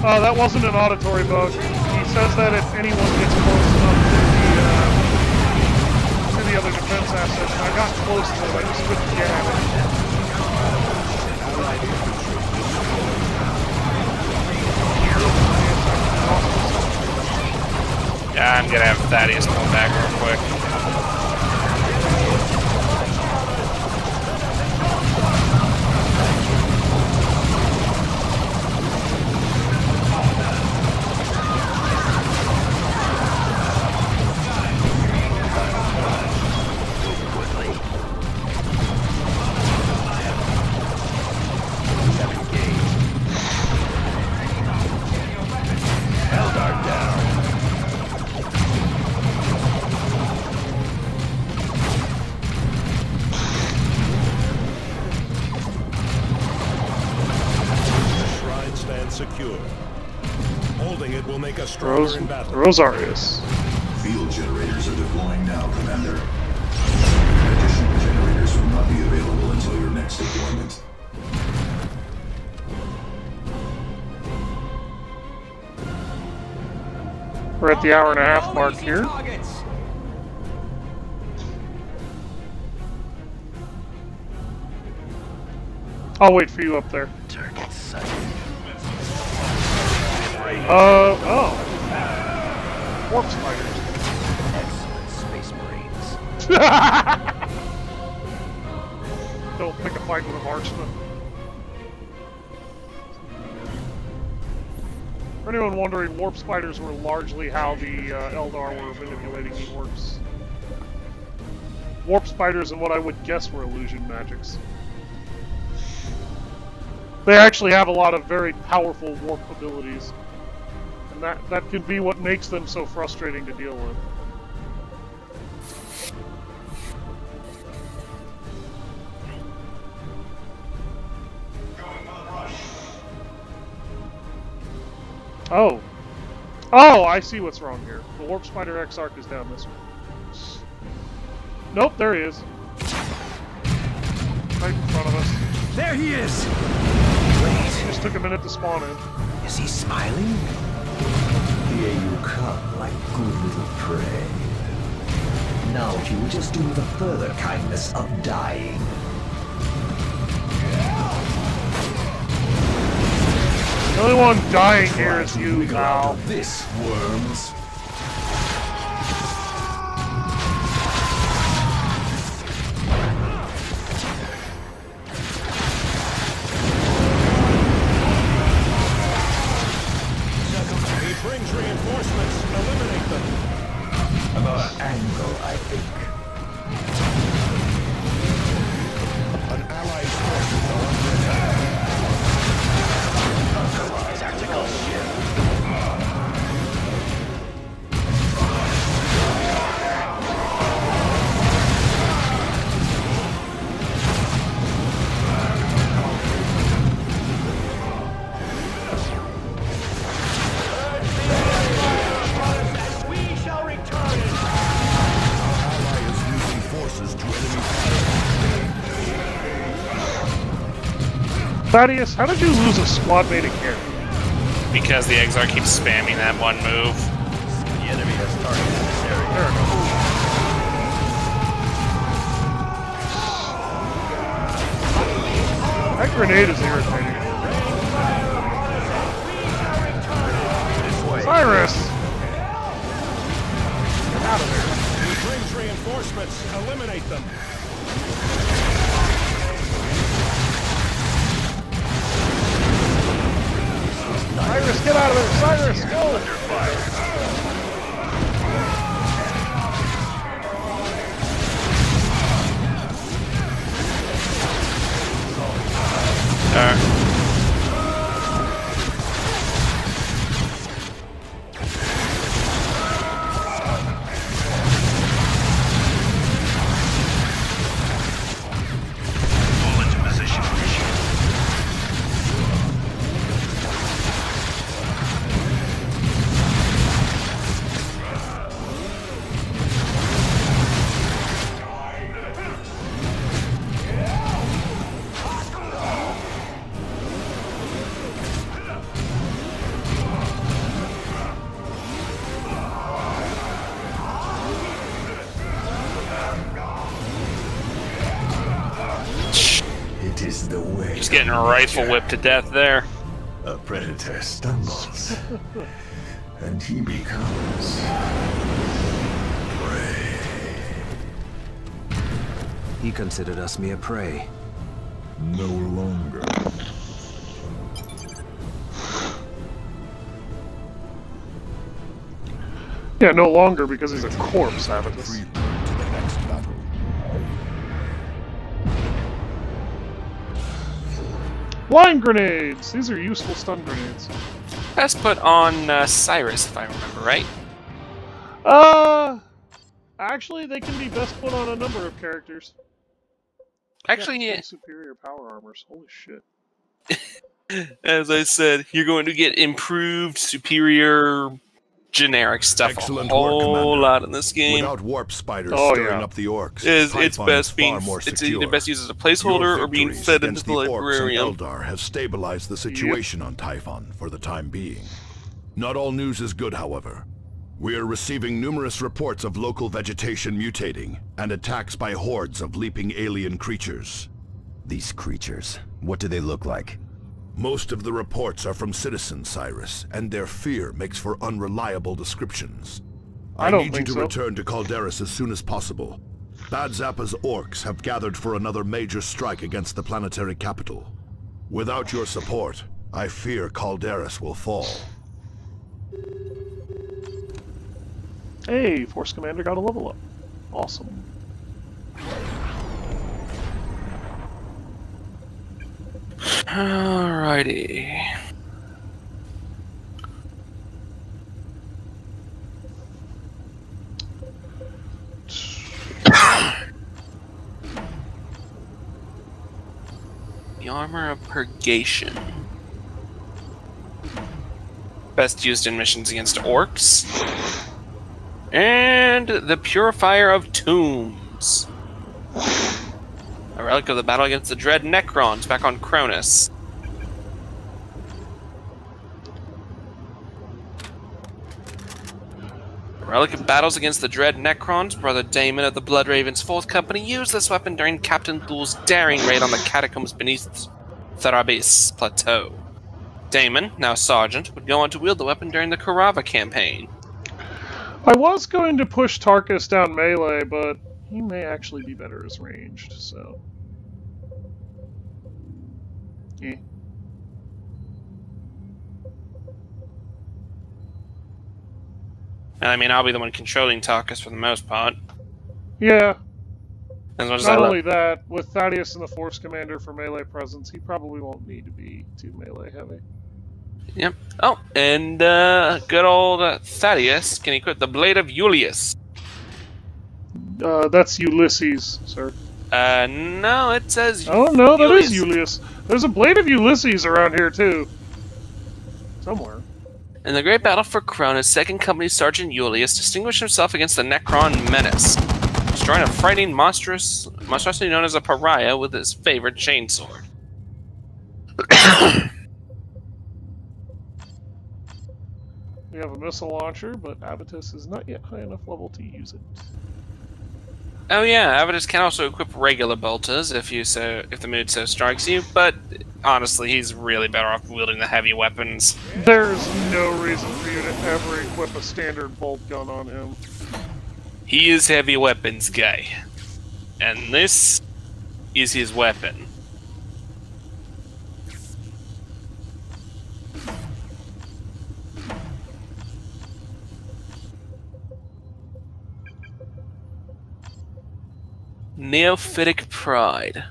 [SPEAKER 1] That wasn't an auditory bug. He says that if anyone gets close enough to the other defense assets, and I got close to it, I just couldn't get at it.
[SPEAKER 2] Yeah, I'm gonna have Thaddeus pull back real quick.
[SPEAKER 5] Secure. Holding it will make us stronger in battle.
[SPEAKER 1] Rosarius.
[SPEAKER 10] Field generators are deploying now, Commander. Additional generators will not be available until your next deployment.
[SPEAKER 1] We're at the hour-and-a-half mark here. I'll wait for you up there.
[SPEAKER 6] Target sighted.
[SPEAKER 1] Oh. Warp spiders.
[SPEAKER 6] Excellent, Space Marines.
[SPEAKER 1] Don't pick a fight with a marksman. For anyone wondering, warp spiders were largely how the Eldar were manipulating the orcs. Warp spiders and what I would guess were illusion magics. They actually have a lot of very powerful warp abilities. And that can be what makes them so frustrating to deal with. Oh. Oh, I see what's wrong here. The Warp Spider X-Arc is down this way. Nope, there he is. Right in front of us.
[SPEAKER 9] There he is!
[SPEAKER 1] Wait. Just took a minute to spawn in.
[SPEAKER 9] Is he smiling?
[SPEAKER 6] Here you come, my good little prey. Now if you will just do me the further kindness of dying.
[SPEAKER 1] The only one dying here is you, Val.
[SPEAKER 6] This, worms.
[SPEAKER 5] He brings reinforcements. Eliminate them.
[SPEAKER 6] Another angle, I think.
[SPEAKER 5] An allied forces are under attack.
[SPEAKER 6] Tactical shift. We shall return.
[SPEAKER 4] Ally is losing forces to enemy
[SPEAKER 1] Thaddeus, how did you lose a squad mate again?
[SPEAKER 2] Because the Exarch keeps spamming that one move.
[SPEAKER 6] The enemy has targeted this area.
[SPEAKER 1] There we go. That grenade is irritating. Cyrus! Get out of there.
[SPEAKER 5] He brings reinforcements. Eliminate them.
[SPEAKER 1] Cyrus, get out of there! Cyrus, go!
[SPEAKER 6] It is the way.
[SPEAKER 2] He's getting a rifle whipped to death there.
[SPEAKER 6] A predator stumbles, and he becomes prey.
[SPEAKER 9] He considered us mere prey.
[SPEAKER 7] No longer.
[SPEAKER 1] Yeah, no longer because he's a corpse, Avitus.
[SPEAKER 4] to the next battle.
[SPEAKER 1] Blind grenades! These are useful stun grenades.
[SPEAKER 2] Best put on Cyrus, if I remember right.
[SPEAKER 1] Actually, they can be best put on a number of characters.
[SPEAKER 2] Actually,
[SPEAKER 1] Yeah,
[SPEAKER 2] yeah.
[SPEAKER 1] superior power armors. Holy shit.
[SPEAKER 2] As I said, you're going to get improved, superior, generic stuff
[SPEAKER 4] Excellent
[SPEAKER 2] a whole
[SPEAKER 4] work, Commander.
[SPEAKER 2] lot in this game.
[SPEAKER 4] Without warp spiders
[SPEAKER 1] Oh,
[SPEAKER 4] stirring
[SPEAKER 1] yeah.
[SPEAKER 4] up the orcs,
[SPEAKER 2] It's
[SPEAKER 4] Typhon
[SPEAKER 2] best
[SPEAKER 4] is
[SPEAKER 2] being
[SPEAKER 4] far more
[SPEAKER 2] it's
[SPEAKER 4] secure.
[SPEAKER 2] either best used as a placeholder
[SPEAKER 4] Your
[SPEAKER 2] or being
[SPEAKER 4] victories
[SPEAKER 2] fed into
[SPEAKER 4] against
[SPEAKER 2] the
[SPEAKER 4] orcs and
[SPEAKER 2] librarium.
[SPEAKER 4] Eldar have stabilized the situation on Typhon for the time being. Not all news is good, however. We are receiving numerous reports of local vegetation mutating and attacks by hordes of leaping alien creatures.
[SPEAKER 9] These creatures, what do they look like?
[SPEAKER 4] Most of the reports are from citizens, Cyrus, and their fear makes for unreliable descriptions.
[SPEAKER 1] I don't
[SPEAKER 4] need you
[SPEAKER 1] think
[SPEAKER 4] to
[SPEAKER 1] so.
[SPEAKER 4] return to Calderis as soon as possible. Bad Zappa's orcs have gathered for another major strike against the planetary capital. Without your support, I fear Calderis will fall.
[SPEAKER 1] Hey, Force Commander got a level up. Awesome.
[SPEAKER 2] Alright. Alrighty. The Armor of Purgation. Best used in missions against orcs. And the Purifier of Tombs. A relic of the battle against the Dread Necrons back on Cronus. A relic of battles against the Dread Necrons. Brother Damon of the Blood Ravens 4th Company used this weapon during Captain Thul's daring raid on the catacombs beneath Tharabis Plateau. Damon, now Sergeant, would go on to wield the weapon during the Karava campaign.
[SPEAKER 1] I was going to push Tarkus down melee, but he may actually be better as ranged, so... yeah.
[SPEAKER 2] And I mean, I'll be the one controlling Tarkus for the most part.
[SPEAKER 1] Yeah.
[SPEAKER 2] As much as
[SPEAKER 1] Not only that, with Thaddeus and the Force Commander for melee presence, he probably won't need to be too melee heavy.
[SPEAKER 2] Yep. Oh, and good old Thaddeus can equip the Blade of Julius.
[SPEAKER 1] That's Ulysses, sir.
[SPEAKER 2] No, it says
[SPEAKER 1] oh, no, that is Julius. There's a Blade of Ulysses around here, too. Somewhere.
[SPEAKER 2] In the Great Battle for Cronus, 2nd Company Sergeant Julius distinguished himself against the Necron menace, destroying a frightening monstrosity known as a pariah with his favorite chainsword.
[SPEAKER 1] We have a missile launcher, but Avitus is not yet high enough level to use it.
[SPEAKER 2] Oh yeah, Avitus can also equip regular bolters if the mood so strikes you, but honestly, he's really better off wielding the heavy weapons.
[SPEAKER 1] There's no reason for you to ever equip a standard bolt gun on him.
[SPEAKER 2] He is heavy weapons guy, and this is his weapon. Neophytic Pride.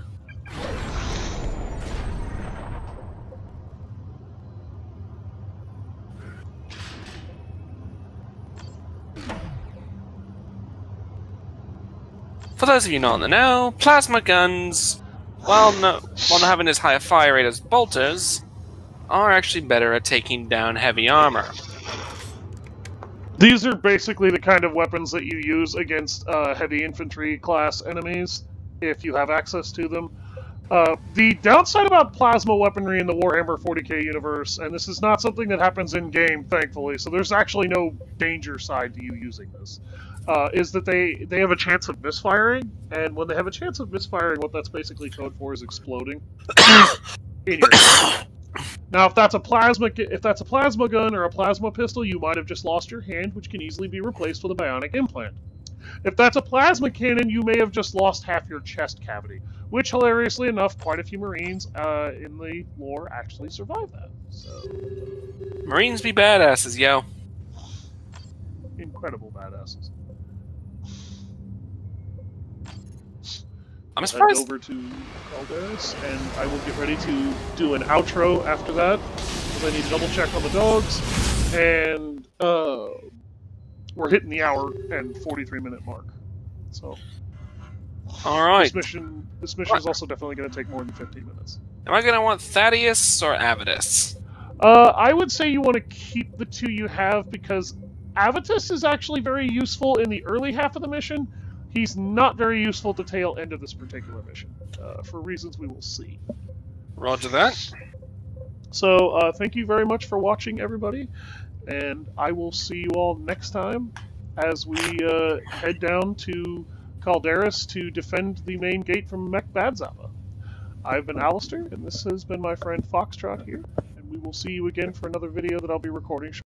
[SPEAKER 2] For those of you not in the know, plasma guns, while not having as high a fire rate as bolters, are actually better at taking down heavy armor.
[SPEAKER 1] These are basically the kind of weapons that you use against heavy infantry class enemies, if you have access to them. The downside about plasma weaponry in the Warhammer 40k universe, and this is not something that happens in-game, thankfully, so there's actually no danger side to you using this, is that they have a chance of misfiring, and when they have a chance of misfiring, what that's basically code for is exploding in your hand. Now, if that's a plasma gun or a plasma pistol, you might have just lost your hand, which can easily be replaced with a bionic implant. If that's a plasma cannon, you may have just lost half your chest cavity, which, hilariously enough, quite a few Marines in the lore actually survive that. So,
[SPEAKER 2] Marines be badasses, yo.
[SPEAKER 1] Incredible badasses.
[SPEAKER 2] I'm surprised.
[SPEAKER 1] Over to Calderas, and I will get ready to do an outro after that, because I need to double check on the dogs, and we're hitting the hour and 43-minute mark. So,
[SPEAKER 2] all right.
[SPEAKER 1] This mission is also definitely going to take more than 15 minutes.
[SPEAKER 2] Am I going to want Thaddeus or Avitus?
[SPEAKER 1] I would say you want to keep the two you have, because Avitus is actually very useful in the early half of the mission. He's not very useful at the tail end of this particular mission, for reasons we will see.
[SPEAKER 2] Roger that.
[SPEAKER 1] So, thank you very much for watching, everybody, and I will see you all next time as we head down to Calderas to defend the main gate from Mech Badzava. I've been Alister, and this has been my friend Foxtrot here, and we will see you again for another video that I'll be recording shortly.